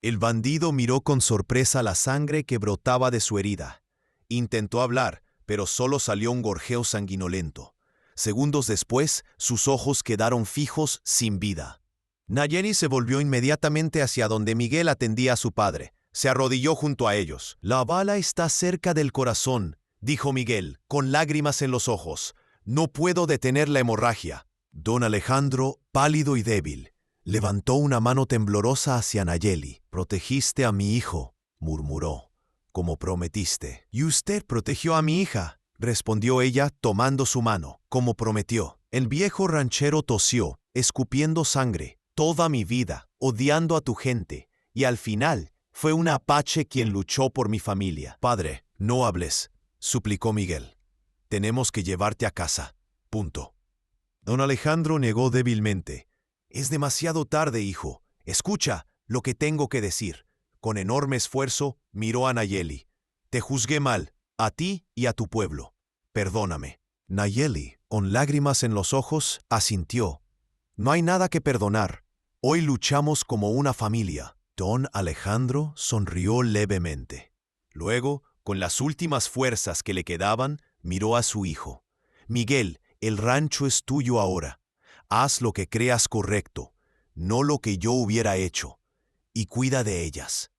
El bandido miró con sorpresa la sangre que brotaba de su herida. Intentó hablar, pero solo salió un gorjeo sanguinolento. Segundos después, sus ojos quedaron fijos sin vida. Nayeli se volvió inmediatamente hacia donde Miguel atendía a su padre. Se arrodilló junto a ellos. «La bala está cerca del corazón», dijo Miguel, con lágrimas en los ojos. «No puedo detener la hemorragia». Don Alejandro, pálido y débil, levantó una mano temblorosa hacia Nayeli. «Protegiste a mi hijo», murmuró, «como prometiste». «Y usted protegió a mi hija», respondió ella tomando su mano, como prometió. El viejo ranchero tosió, escupiendo sangre. «Toda mi vida, odiando a tu gente, y al final fue un apache quien luchó por mi familia». «Padre, no hables», suplicó Miguel. «Tenemos que llevarte a casa. Punto». Don Alejandro negó débilmente. «Es demasiado tarde, hijo. Escucha lo que tengo que decir». Con enorme esfuerzo miró a Nayeli. «Te juzgué mal, a ti y a tu pueblo. Perdóname». Nayeli, con lágrimas en los ojos, asintió. «No hay nada que perdonar. Hoy luchamos como una familia». Don Alejandro sonrió levemente. Luego, con las últimas fuerzas que le quedaban, miró a su hijo. «Miguel, el rancho es tuyo ahora. Haz lo que creas correcto, no lo que yo hubiera hecho, y cuida de ellas».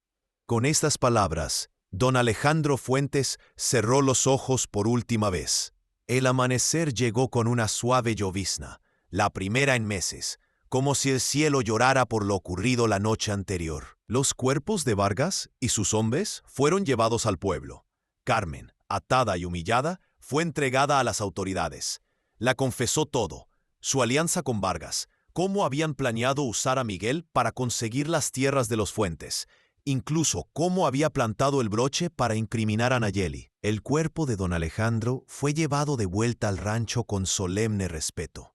Con estas palabras, don Alejandro Fuentes cerró los ojos por última vez. El amanecer llegó con una suave llovizna, la primera en meses, como si el cielo llorara por lo ocurrido la noche anterior. Los cuerpos de Vargas y sus hombres fueron llevados al pueblo. Carmen, atada y humillada, fue entregada a las autoridades. La confesó todo, su alianza con Vargas, cómo habían planeado usar a Miguel para conseguir las tierras de los Fuentes, incluso cómo había plantado el broche para incriminar a Nayeli. El cuerpo de don Alejandro fue llevado de vuelta al rancho con solemne respeto.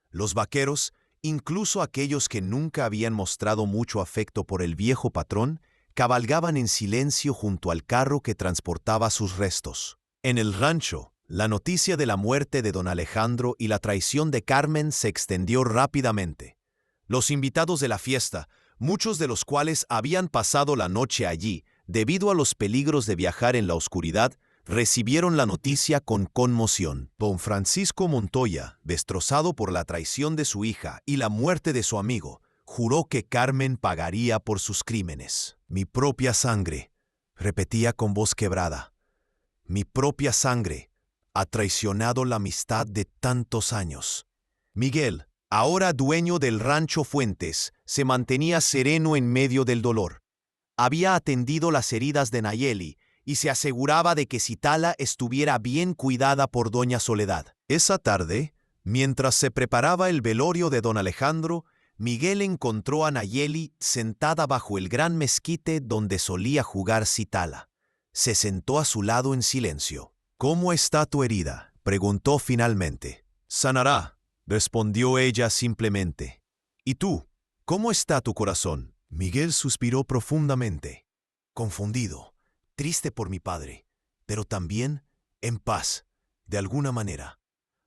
Los vaqueros, incluso aquellos que nunca habían mostrado mucho afecto por el viejo patrón, cabalgaban en silencio junto al carro que transportaba sus restos. En el rancho, la noticia de la muerte de don Alejandro y la traición de Carmen se extendió rápidamente. Los invitados de la fiesta, muchos de los cuales habían pasado la noche allí, debido a los peligros de viajar en la oscuridad, recibieron la noticia con conmoción. Don Francisco Montoya, destrozado por la traición de su hija y la muerte de su amigo, juró que Carmen pagaría por sus crímenes. «Mi propia sangre», repetía con voz quebrada, «mi propia sangre ha traicionado la amistad de tantos años». Miguel, ahora dueño del rancho Fuentes, se mantenía sereno en medio del dolor. Había atendido las heridas de Nayeli y se aseguraba de que Citala estuviera bien cuidada por doña Soledad. Esa tarde, mientras se preparaba el velorio de don Alejandro, Miguel encontró a Nayeli sentada bajo el gran mezquite donde solía jugar Citala. Se sentó a su lado en silencio. «¿Cómo está tu herida?», preguntó finalmente. «Sanará», respondió ella simplemente. «¿Y tú? ¿Cómo está tu corazón?». Miguel suspiró profundamente, confundido, triste por mi padre, pero también en paz, de alguna manera.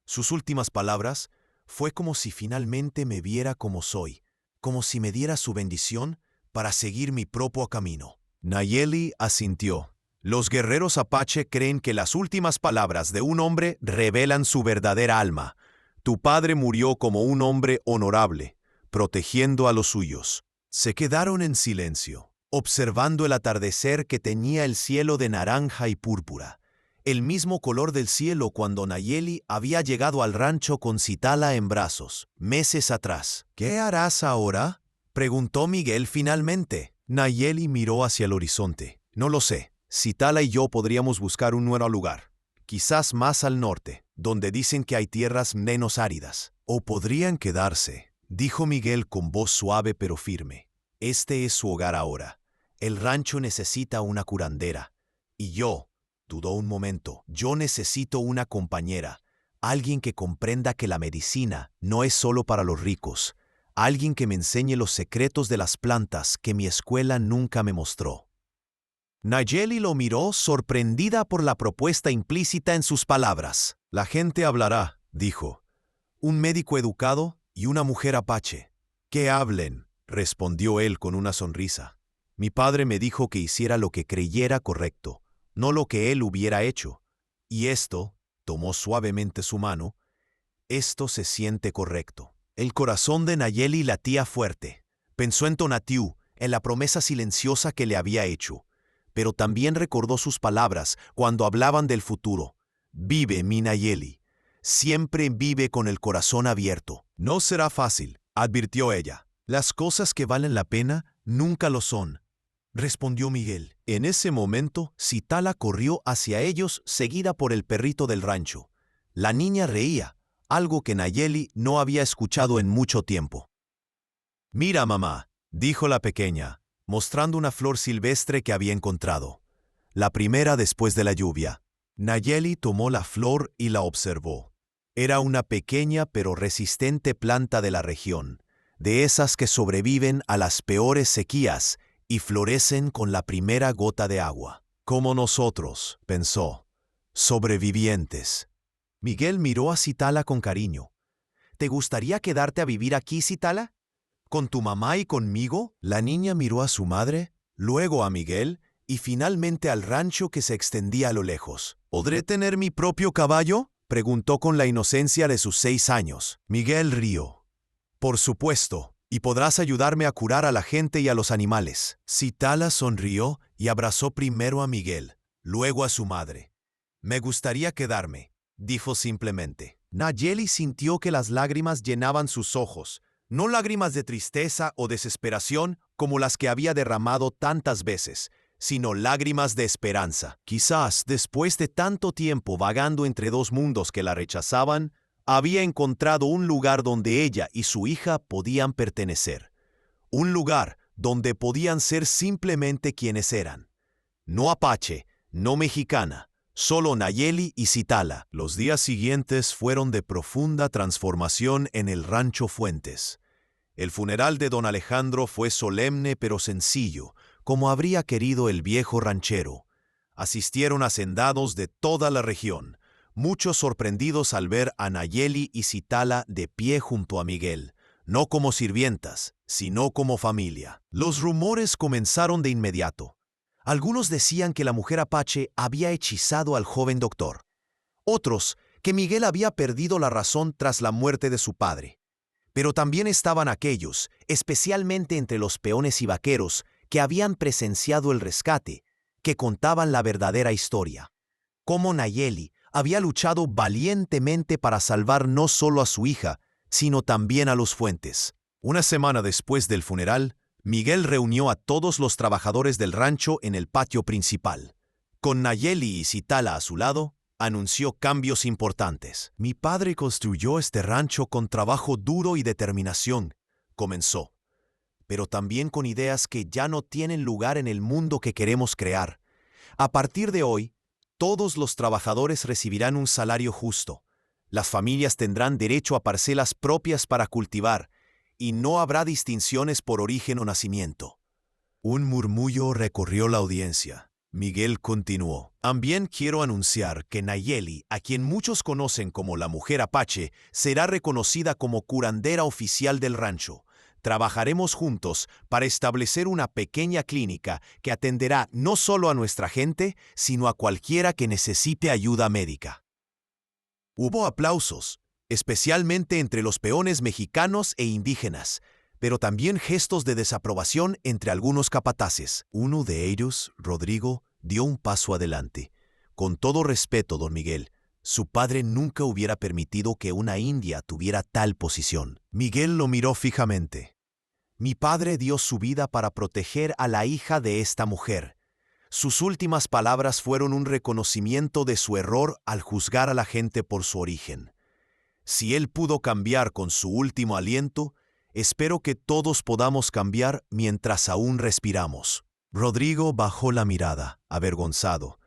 Sus últimas palabras fue como si finalmente me viera como soy, como si me diera su bendición para seguir mi propio camino. Nayeli asintió. Los guerreros apache creen que las últimas palabras de un hombre revelan su verdadera alma. Tu padre murió como un hombre honorable, protegiendo a los suyos. Se quedaron en silencio, observando el atardecer que teñía el cielo de naranja y púrpura, el mismo color del cielo cuando Nayeli había llegado al rancho con Citala en brazos, meses atrás. «¿Qué harás ahora?», preguntó Miguel finalmente. Nayeli miró hacia el horizonte. «No lo sé. Citala y yo podríamos buscar un nuevo lugar, quizás más al norte, donde dicen que hay tierras menos áridas. O podrían quedarse», dijo Miguel con voz suave pero firme. «Este es su hogar ahora. El rancho necesita una curandera. Y yo», dudó un momento, «yo necesito una compañera, alguien que comprenda que la medicina no es solo para los ricos, alguien que me enseñe los secretos de las plantas que mi escuela nunca me mostró». Nayeli lo miró sorprendida por la propuesta implícita en sus palabras. «La gente hablará», dijo. «Un médico educado y una mujer apache». «Que hablen», respondió él con una sonrisa. «Mi padre me dijo que hiciera lo que creyera correcto, no lo que él hubiera hecho. Y esto», tomó suavemente su mano, «esto se siente correcto». El corazón de Nayeli latía fuerte. Pensó en Tonatiuh, en la promesa silenciosa que le había hecho. Pero también recordó sus palabras cuando hablaban del futuro. Vive, mi Nayeli. Siempre vive con el corazón abierto. No será fácil, advirtió ella. Las cosas que valen la pena nunca lo son, respondió Miguel. En ese momento, Citala corrió hacia ellos seguida por el perrito del rancho. La niña reía, algo que Nayeli no había escuchado en mucho tiempo. Mira, mamá, dijo la pequeña, mostrando una flor silvestre que había encontrado. La primera después de la lluvia. Nayeli tomó la flor y la observó. Era una pequeña pero resistente planta de la región, de esas que sobreviven a las peores sequías y florecen con la primera gota de agua. Como nosotros, pensó, sobrevivientes. Miguel miró a Citala con cariño. ¿Te gustaría quedarte a vivir aquí, Citala? ¿Con tu mamá y conmigo? La niña miró a su madre, luego a Miguel y finalmente al rancho que se extendía a lo lejos. ¿Podré tener mi propio caballo?, preguntó con la inocencia de sus 6 años. Miguel rió. Por supuesto, y podrás ayudarme a curar a la gente y a los animales. Citala sonrió y abrazó primero a Miguel, luego a su madre. Me gustaría quedarme, dijo simplemente. Nayeli sintió que las lágrimas llenaban sus ojos, no lágrimas de tristeza o desesperación como las que había derramado tantas veces, sino lágrimas de esperanza. Quizás, después de tanto tiempo vagando entre dos mundos que la rechazaban, había encontrado un lugar donde ella y su hija podían pertenecer. Un lugar donde podían ser simplemente quienes eran. No apache, no mexicana, solo Nayeli y Citala. Los días siguientes fueron de profunda transformación en el rancho Fuentes. El funeral de don Alejandro fue solemne pero sencillo, como habría querido el viejo ranchero. Asistieron hacendados de toda la región, muchos sorprendidos al ver a Nayeli y Citala de pie junto a Miguel, no como sirvientas, sino como familia. Los rumores comenzaron de inmediato. Algunos decían que la mujer apache había hechizado al joven doctor. Otros, que Miguel había perdido la razón tras la muerte de su padre. Pero también estaban aquellos, especialmente entre los peones y vaqueros, que habían presenciado el rescate, que contaban la verdadera historia. Cómo Nayeli había luchado valientemente para salvar no solo a su hija, sino también a los Fuentes. Una semana después del funeral, Miguel reunió a todos los trabajadores del rancho en el patio principal. Con Nayeli y Citala a su lado, anunció cambios importantes. Mi padre construyó este rancho con trabajo duro y determinación, comenzó, pero también con ideas que ya no tienen lugar en el mundo que queremos crear. A partir de hoy, todos los trabajadores recibirán un salario justo. Las familias tendrán derecho a parcelas propias para cultivar, y no habrá distinciones por origen o nacimiento. Un murmullo recorrió la audiencia. Miguel continuó. También quiero anunciar que Nayeli, a quien muchos conocen como la mujer apache, será reconocida como curandera oficial del rancho. Trabajaremos juntos para establecer una pequeña clínica que atenderá no solo a nuestra gente, sino a cualquiera que necesite ayuda médica. Hubo aplausos, especialmente entre los peones mexicanos e indígenas, pero también gestos de desaprobación entre algunos capataces. Uno de ellos, Rodrigo, dio un paso adelante. Con todo respeto, don Miguel, su padre nunca hubiera permitido que una india tuviera tal posición. Miguel lo miró fijamente. Mi padre dio su vida para proteger a la hija de esta mujer. Sus últimas palabras fueron un reconocimiento de su error al juzgar a la gente por su origen. Si él pudo cambiar con su último aliento, espero que todos podamos cambiar mientras aún respiramos. Rodrigo bajó la mirada, avergonzado.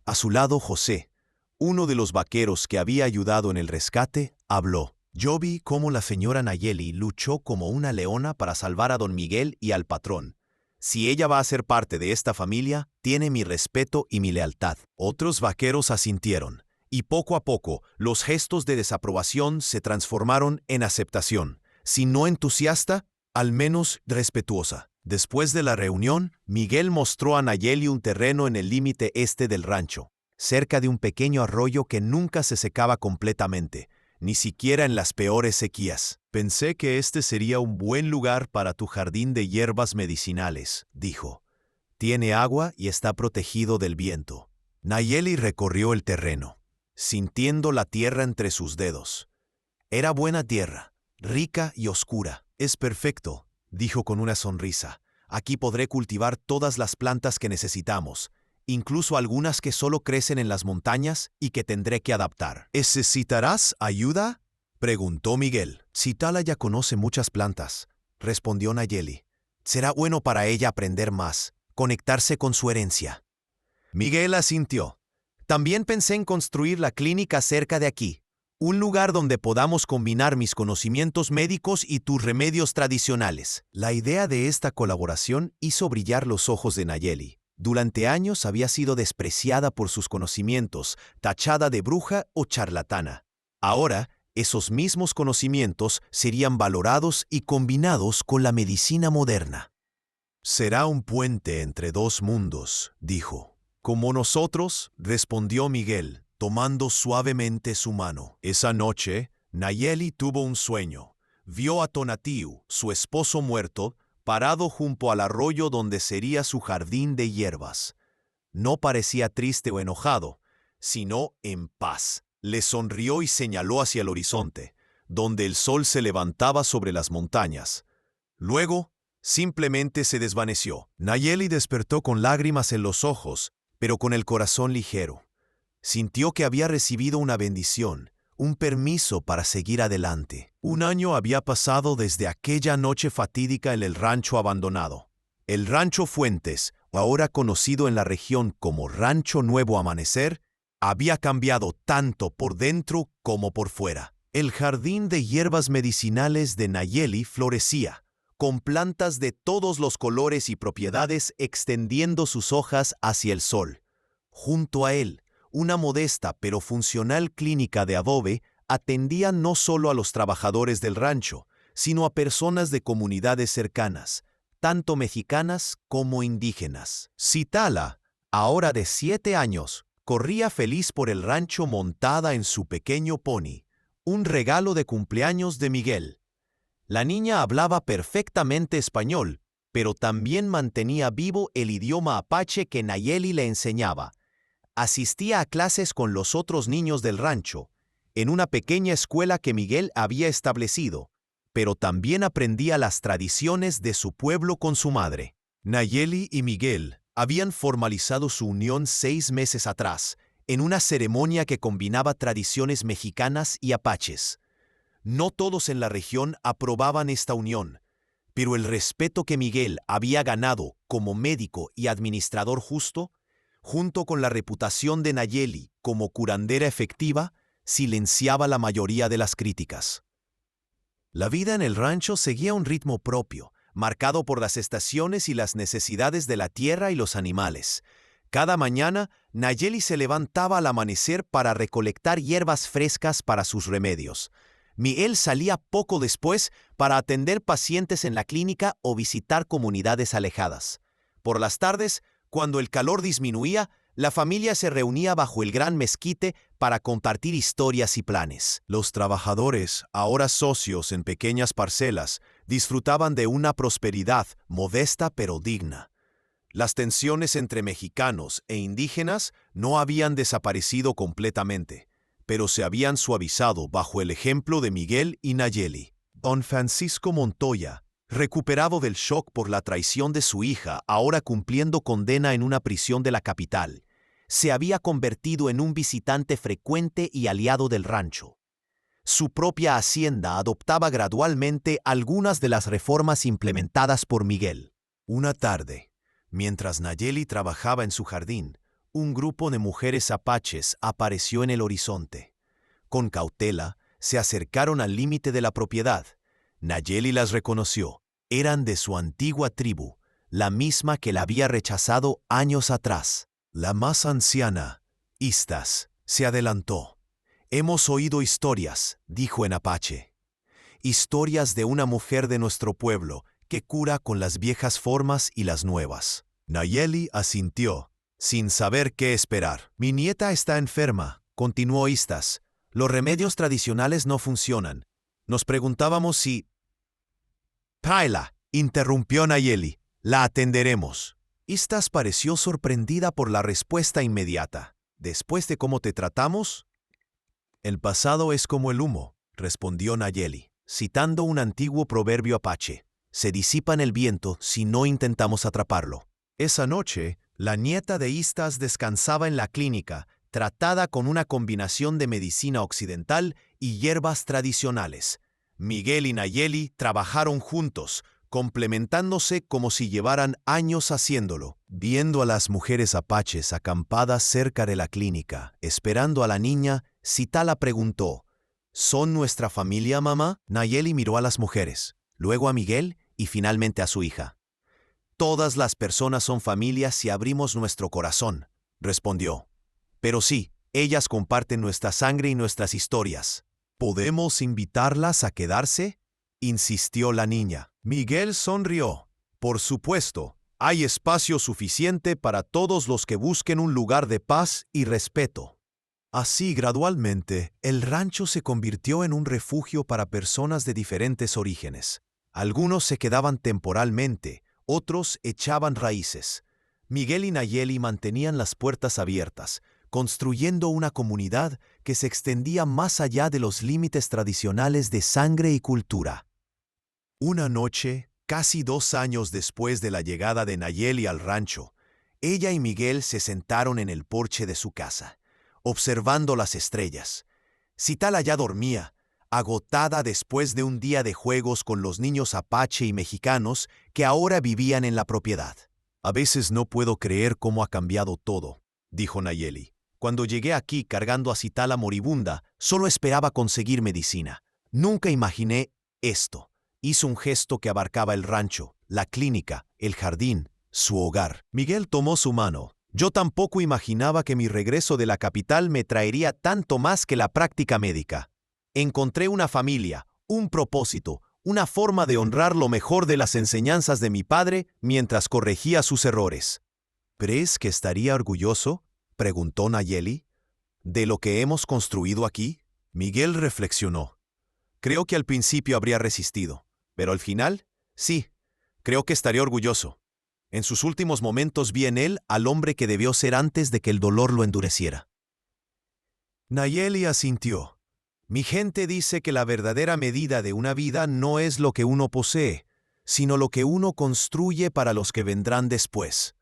A su lado, José, uno de los vaqueros que había ayudado en el rescate, habló. Yo vi cómo la señora Nayeli luchó como una leona para salvar a don Miguel y al patrón. Si ella va a ser parte de esta familia, tiene mi respeto y mi lealtad. Otros vaqueros asintieron, y poco a poco los gestos de desaprobación se transformaron en aceptación. Si no entusiasta, al menos respetuosa. Después de la reunión, Miguel mostró a Nayeli un terreno en el límite este del rancho, cerca de un pequeño arroyo que nunca se secaba completamente, ni siquiera en las peores sequías. Pensé que este sería un buen lugar para tu jardín de hierbas medicinales, dijo. Tiene agua y está protegido del viento. Nayeli recorrió el terreno, sintiendo la tierra entre sus dedos. Era buena tierra, rica y oscura. Es perfecto, dijo con una sonrisa. Aquí podré cultivar todas las plantas que necesitamos, incluso algunas que solo crecen en las montañas y que tendré que adaptar. ¿Necesitarás ayuda?, preguntó Miguel. Citala ya conoce muchas plantas, respondió Nayeli. Será bueno para ella aprender más, conectarse con su herencia. Miguel asintió. También pensé en construir la clínica cerca de aquí, un lugar donde podamos combinar mis conocimientos médicos y tus remedios tradicionales. La idea de esta colaboración hizo brillar los ojos de Nayeli. Durante años había sido despreciada por sus conocimientos, tachada de bruja o charlatana. Ahora, esos mismos conocimientos serían valorados y combinados con la medicina moderna. Será un puente entre dos mundos, dijo. Como nosotros, respondió Miguel, tomando suavemente su mano. Esa noche, Nayeli tuvo un sueño. Vio a Tonatiuh, su esposo muerto, parado junto al arroyo donde sería su jardín de hierbas. No parecía triste o enojado, sino en paz. Le sonrió y señaló hacia el horizonte, donde el sol se levantaba sobre las montañas. Luego, simplemente se desvaneció. Nayeli despertó con lágrimas en los ojos, pero con el corazón ligero. Sintió que había recibido una bendición, un permiso para seguir adelante. Un año había pasado desde aquella noche fatídica en el rancho abandonado. El Rancho Fuentes, ahora conocido en la región como Rancho Nuevo Amanecer, había cambiado tanto por dentro como por fuera. El jardín de hierbas medicinales de Nayeli florecía, con plantas de todos los colores y propiedades extendiendo sus hojas hacia el sol. Junto a él, una modesta pero funcional clínica de adobe atendía no solo a los trabajadores del rancho, sino a personas de comunidades cercanas, tanto mexicanas como indígenas. Citala, ahora de 7 años, corría feliz por el rancho montada en su pequeño pony, un regalo de cumpleaños de Miguel. La niña hablaba perfectamente español, pero también mantenía vivo el idioma apache que Nayeli le enseñaba. Asistía a clases con los otros niños del rancho, en una pequeña escuela que Miguel había establecido, pero también aprendía las tradiciones de su pueblo con su madre. Nayeli y Miguel habían formalizado su unión 6 meses atrás, en una ceremonia que combinaba tradiciones mexicanas y apaches. No todos en la región aprobaban esta unión, pero el respeto que Miguel había ganado como médico y administrador justo, junto con la reputación de Nayeli como curandera efectiva, silenciaba la mayoría de las críticas. La vida en el rancho seguía un ritmo propio, marcado por las estaciones y las necesidades de la tierra y los animales. Cada mañana, Nayeli se levantaba al amanecer para recolectar hierbas frescas para sus remedios. Miguel salía poco después para atender pacientes en la clínica o visitar comunidades alejadas. Por las tardes, cuando el calor disminuía, la familia se reunía bajo el gran mezquite para compartir historias y planes. Los trabajadores, ahora socios en pequeñas parcelas, disfrutaban de una prosperidad modesta pero digna. Las tensiones entre mexicanos e indígenas no habían desaparecido completamente, pero se habían suavizado bajo el ejemplo de Miguel y Nayeli. Don Francisco Montoya, recuperado del shock por la traición de su hija, ahora cumpliendo condena en una prisión de la capital, se había convertido en un visitante frecuente y aliado del rancho. Su propia hacienda adoptaba gradualmente algunas de las reformas implementadas por Miguel. Una tarde, mientras Nayeli trabajaba en su jardín, un grupo de mujeres apaches apareció en el horizonte. Con cautela, se acercaron al límite de la propiedad. Nayeli las reconoció. Eran de su antigua tribu, la misma que la había rechazado años atrás. La más anciana, Istas, se adelantó. «Hemos oído historias», dijo en apache. «Historias de una mujer de nuestro pueblo que cura con las viejas formas y las nuevas». Nayeli asintió, sin saber qué esperar. «Mi nieta está enferma», continuó Istas. Los remedios tradicionales no funcionan. Nos preguntábamos si... Tráela, interrumpió Nayeli. La atenderemos. Istas pareció sorprendida por la respuesta inmediata. ¿Después de cómo te tratamos? El pasado es como el humo, respondió Nayeli, citando un antiguo proverbio apache. Se disipa en el viento si no intentamos atraparlo. Esa noche, la nieta de Istas descansaba en la clínica, tratada con una combinación de medicina occidental y hierbas tradicionales. Miguel y Nayeli trabajaron juntos, complementándose como si llevaran años haciéndolo. Viendo a las mujeres apaches acampadas cerca de la clínica, esperando a la niña, Citala preguntó, ¿son nuestra familia, mamá? Nayeli miró a las mujeres, luego a Miguel y finalmente a su hija. Todas las personas son familias si abrimos nuestro corazón, respondió. Pero sí, ellas comparten nuestra sangre y nuestras historias. ¿Podemos invitarlas a quedarse?, insistió la niña. Miguel sonrió. Por supuesto, hay espacio suficiente para todos los que busquen un lugar de paz y respeto. Así, gradualmente, el rancho se convirtió en un refugio para personas de diferentes orígenes. Algunos se quedaban temporalmente, otros echaban raíces. Miguel y Nayeli mantenían las puertas abiertas, construyendo una comunidad que se extendía más allá de los límites tradicionales de sangre y cultura. Una noche, casi 2 años después de la llegada de Nayeli al rancho, ella y Miguel se sentaron en el porche de su casa, observando las estrellas. Citala ya dormía, agotada después de un día de juegos con los niños apache y mexicanos que ahora vivían en la propiedad. A veces no puedo creer cómo ha cambiado todo, dijo Nayeli. Cuando llegué aquí cargando a Citala moribunda, solo esperaba conseguir medicina. Nunca imaginé esto. Hizo un gesto que abarcaba el rancho, la clínica, el jardín, su hogar. Miguel tomó su mano. Yo tampoco imaginaba que mi regreso de la capital me traería tanto más que la práctica médica. Encontré una familia, un propósito, una forma de honrar lo mejor de las enseñanzas de mi padre mientras corregía sus errores. ¿Crees que estaría orgulloso?, preguntó Nayeli. ¿De lo que hemos construido aquí? Miguel reflexionó. Creo que al principio habría resistido, pero al final, sí, creo que estaría orgulloso. En sus últimos momentos vi en él al hombre que debió ser antes de que el dolor lo endureciera. Nayeli asintió. Mi gente dice que la verdadera medida de una vida no es lo que uno posee, sino lo que uno construye para los que vendrán después.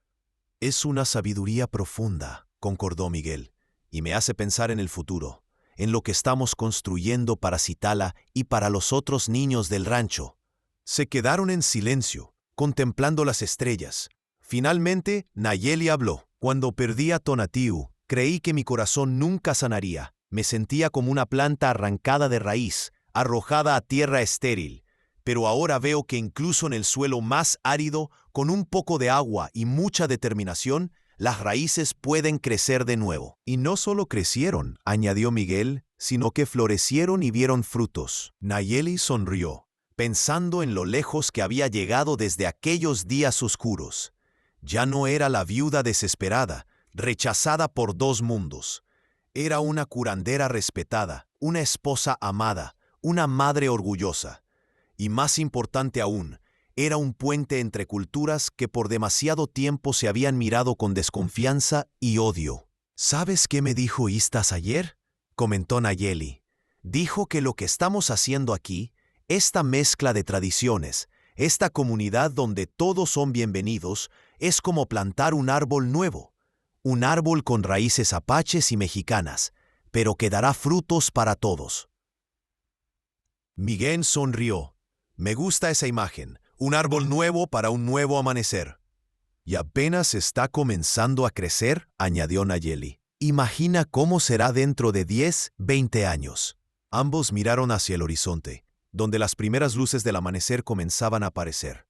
Es una sabiduría profunda, concordó Miguel, y me hace pensar en el futuro, en lo que estamos construyendo para Citala y para los otros niños del rancho. Se quedaron en silencio, contemplando las estrellas. Finalmente, Nayeli habló. Cuando perdí a Tonatiuh, creí que mi corazón nunca sanaría. Me sentía como una planta arrancada de raíz, arrojada a tierra estéril. Pero ahora veo que incluso en el suelo más árido, con un poco de agua y mucha determinación, las raíces pueden crecer de nuevo. Y no solo crecieron, añadió Miguel, sino que florecieron y vieron frutos. Nayeli sonrió, pensando en lo lejos que había llegado desde aquellos días oscuros. Ya no era la viuda desesperada, rechazada por 2 mundos. Era una curandera respetada, una esposa amada, una madre orgullosa. Y más importante aún, era un puente entre culturas que por demasiado tiempo se habían mirado con desconfianza y odio. ¿Sabes qué me dijo Istas ayer?, comentó Nayeli. Dijo que lo que estamos haciendo aquí, esta mezcla de tradiciones, esta comunidad donde todos son bienvenidos, es como plantar un árbol nuevo. Un árbol con raíces apaches y mexicanas, pero que dará frutos para todos. Miguel sonrió. Me gusta esa imagen. Un árbol nuevo para un nuevo amanecer. Y apenas está comenzando a crecer, añadió Nayeli. Imagina cómo será dentro de 10, 20 años. Ambos miraron hacia el horizonte, donde las primeras luces del amanecer comenzaban a aparecer.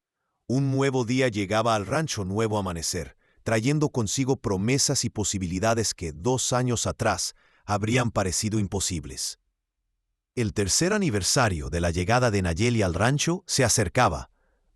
Un nuevo día llegaba al rancho Nuevo Amanecer, trayendo consigo promesas y posibilidades que 2 años atrás habrían parecido imposibles. El tercer aniversario de la llegada de Nayeli al rancho se acercaba.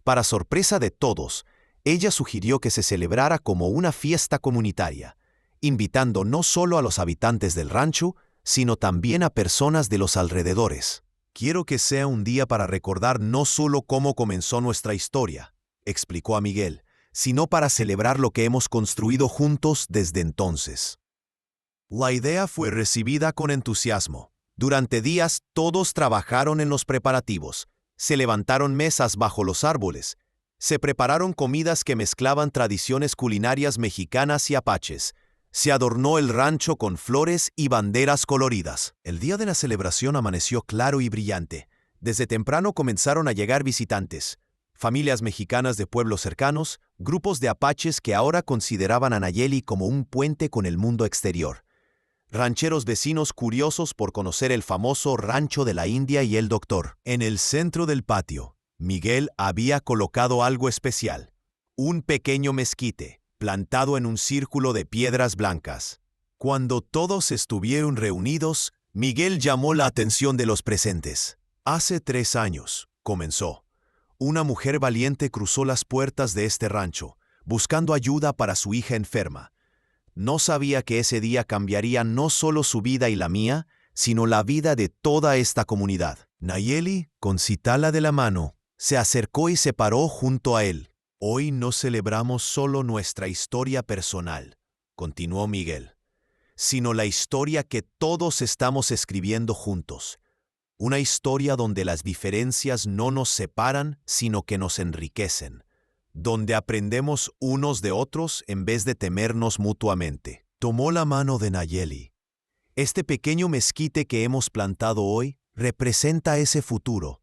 Para sorpresa de todos, ella sugirió que se celebrara como una fiesta comunitaria, invitando no solo a los habitantes del rancho, sino también a personas de los alrededores. Quiero que sea un día para recordar no solo cómo comenzó nuestra historia, explicó a Miguel, sino para celebrar lo que hemos construido juntos desde entonces. La idea fue recibida con entusiasmo. Durante días todos trabajaron en los preparativos. Se levantaron mesas bajo los árboles. Se prepararon comidas que mezclaban tradiciones culinarias mexicanas y apaches. Se adornó el rancho con flores y banderas coloridas. El día de la celebración amaneció claro y brillante. Desde temprano comenzaron a llegar visitantes. Familias mexicanas de pueblos cercanos, grupos de apaches que ahora consideraban a Nayeli como un puente con el mundo exterior. Rancheros vecinos curiosos por conocer el famoso Rancho de la India y el Doctor. En el centro del patio, Miguel había colocado algo especial. Un pequeño mezquite, plantado en un círculo de piedras blancas. Cuando todos estuvieron reunidos, Miguel llamó la atención de los presentes. Hace 3 años, comenzó. Una mujer valiente cruzó las puertas de este rancho, buscando ayuda para su hija enferma. No sabía que ese día cambiaría no solo su vida y la mía, sino la vida de toda esta comunidad. Nayeli, con Citala de la mano, se acercó y se paró junto a él. Hoy no celebramos solo nuestra historia personal, continuó Miguel, sino la historia que todos estamos escribiendo juntos. Una historia donde las diferencias no nos separan, sino que nos enriquecen. Donde aprendemos unos de otros en vez de temernos mutuamente. Tomó la mano de Nayeli. Este pequeño mezquite que hemos plantado hoy representa ese futuro.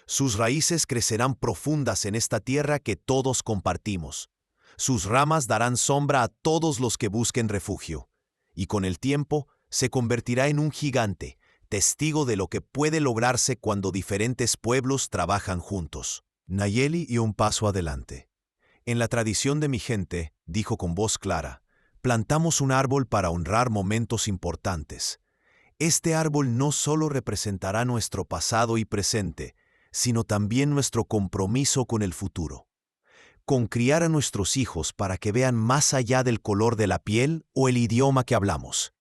Sus raíces crecerán profundas en esta tierra que todos compartimos. Sus ramas darán sombra a todos los que busquen refugio. Y con el tiempo se convertirá en un gigante, testigo de lo que puede lograrse cuando diferentes pueblos trabajan juntos. Nayeli dio un paso adelante. En la tradición de mi gente, dijo con voz clara, plantamos un árbol para honrar momentos importantes. Este árbol no solo representará nuestro pasado y presente, sino también nuestro compromiso con el futuro. Con criar a nuestros hijos para que vean más allá del color de la piel o el idioma que hablamos.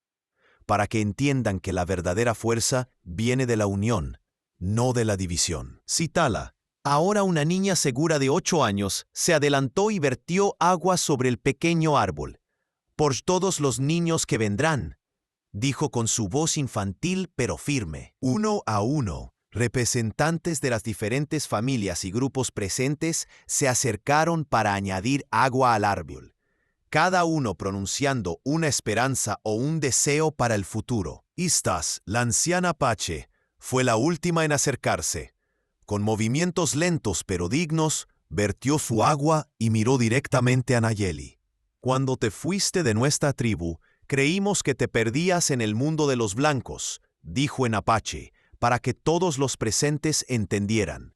Para que entiendan que la verdadera fuerza viene de la unión, no de la división. Citala, ahora una niña segura de 8 años, se adelantó y vertió agua sobre el pequeño árbol. Por todos los niños que vendrán, dijo con su voz infantil pero firme. Uno a uno, representantes de las diferentes familias y grupos presentes se acercaron para añadir agua al árbol, cada uno pronunciando una esperanza o un deseo para el futuro. Istas, la anciana apache, fue la última en acercarse. Con movimientos lentos pero dignos, vertió su agua y miró directamente a Nayeli. Cuando te fuiste de nuestra tribu, creímos que te perdías en el mundo de los blancos, dijo en apache, para que todos los presentes entendieran.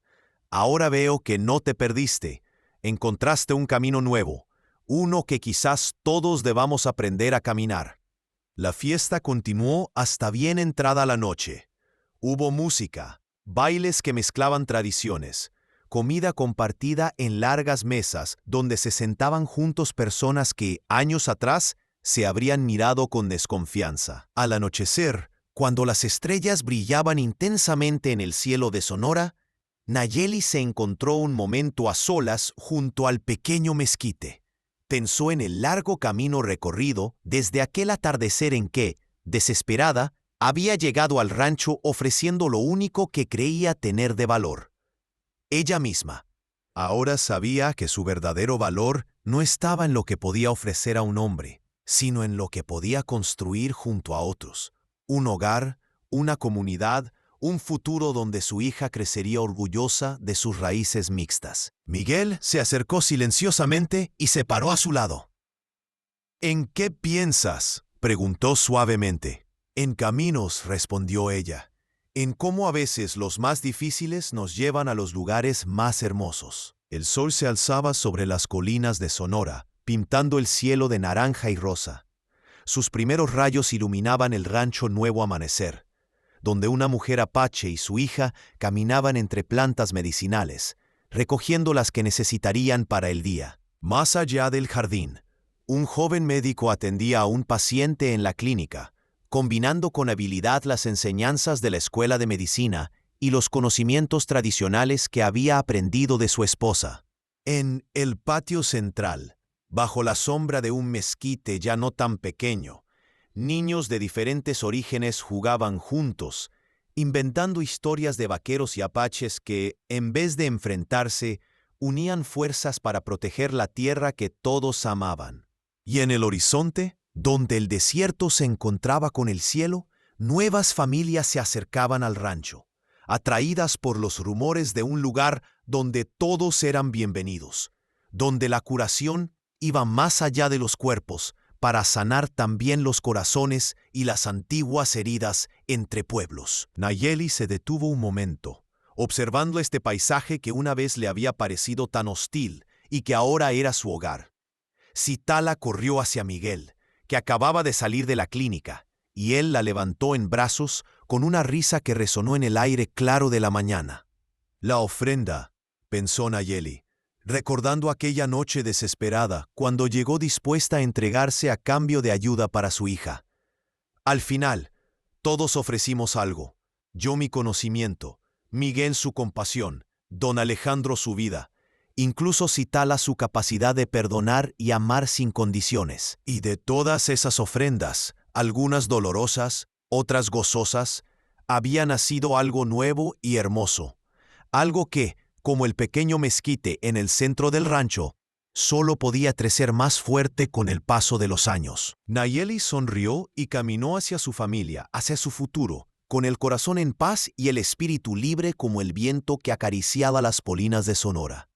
Ahora veo que no te perdiste, encontraste un camino nuevo, uno que quizás todos debamos aprender a caminar. La fiesta continuó hasta bien entrada la noche. Hubo música, bailes que mezclaban tradiciones, comida compartida en largas mesas donde se sentaban juntos personas que, años atrás, se habrían mirado con desconfianza. Al anochecer, cuando las estrellas brillaban intensamente en el cielo de Sonora, Nayeli se encontró un momento a solas junto al pequeño mezquite. Pensó en el largo camino recorrido desde aquel atardecer en que, desesperada, había llegado al rancho ofreciendo lo único que creía tener de valor: ella misma. Ahora sabía que su verdadero valor no estaba en lo que podía ofrecer a un hombre, sino en lo que podía construir junto a otros. Un hogar, una comunidad, un futuro donde su hija crecería orgullosa de sus raíces mixtas. Miguel se acercó silenciosamente y se paró a su lado. ¿En qué piensas?, preguntó suavemente. En caminos, respondió ella. En cómo a veces los más difíciles nos llevan a los lugares más hermosos. El sol se alzaba sobre las colinas de Sonora, pintando el cielo de naranja y rosa. Sus primeros rayos iluminaban el rancho Nuevo Amanecer, donde una mujer apache y su hija caminaban entre plantas medicinales, recogiendo las que necesitarían para el día. Más allá del jardín, un joven médico atendía a un paciente en la clínica, combinando con habilidad las enseñanzas de la escuela de medicina y los conocimientos tradicionales que había aprendido de su esposa. En el patio central, bajo la sombra de un mezquite ya no tan pequeño, niños de diferentes orígenes jugaban juntos, inventando historias de vaqueros y apaches que, en vez de enfrentarse, unían fuerzas para proteger la tierra que todos amaban. Y en el horizonte, donde el desierto se encontraba con el cielo, nuevas familias se acercaban al rancho, atraídas por los rumores de un lugar donde todos eran bienvenidos, donde la curación iba más allá de los cuerpos para sanar también los corazones y las antiguas heridas entre pueblos. Nayeli se detuvo un momento, observando este paisaje que una vez le había parecido tan hostil y que ahora era su hogar. Citala corrió hacia Miguel, que acababa de salir de la clínica, y él la levantó en brazos con una risa que resonó en el aire claro de la mañana. La ofrenda, pensó Nayeli, recordando aquella noche desesperada cuando llegó dispuesta a entregarse a cambio de ayuda para su hija. Al final, todos ofrecimos algo. Yo mi conocimiento, Miguel su compasión, don Alejandro su vida, incluso Citala su capacidad de perdonar y amar sin condiciones. Y de todas esas ofrendas, algunas dolorosas, otras gozosas, había nacido algo nuevo y hermoso, algo que, como el pequeño mezquite en el centro del rancho, solo podía crecer más fuerte con el paso de los años. Nayeli sonrió y caminó hacia su familia, hacia su futuro, con el corazón en paz y el espíritu libre como el viento que acariciaba las colinas de Sonora.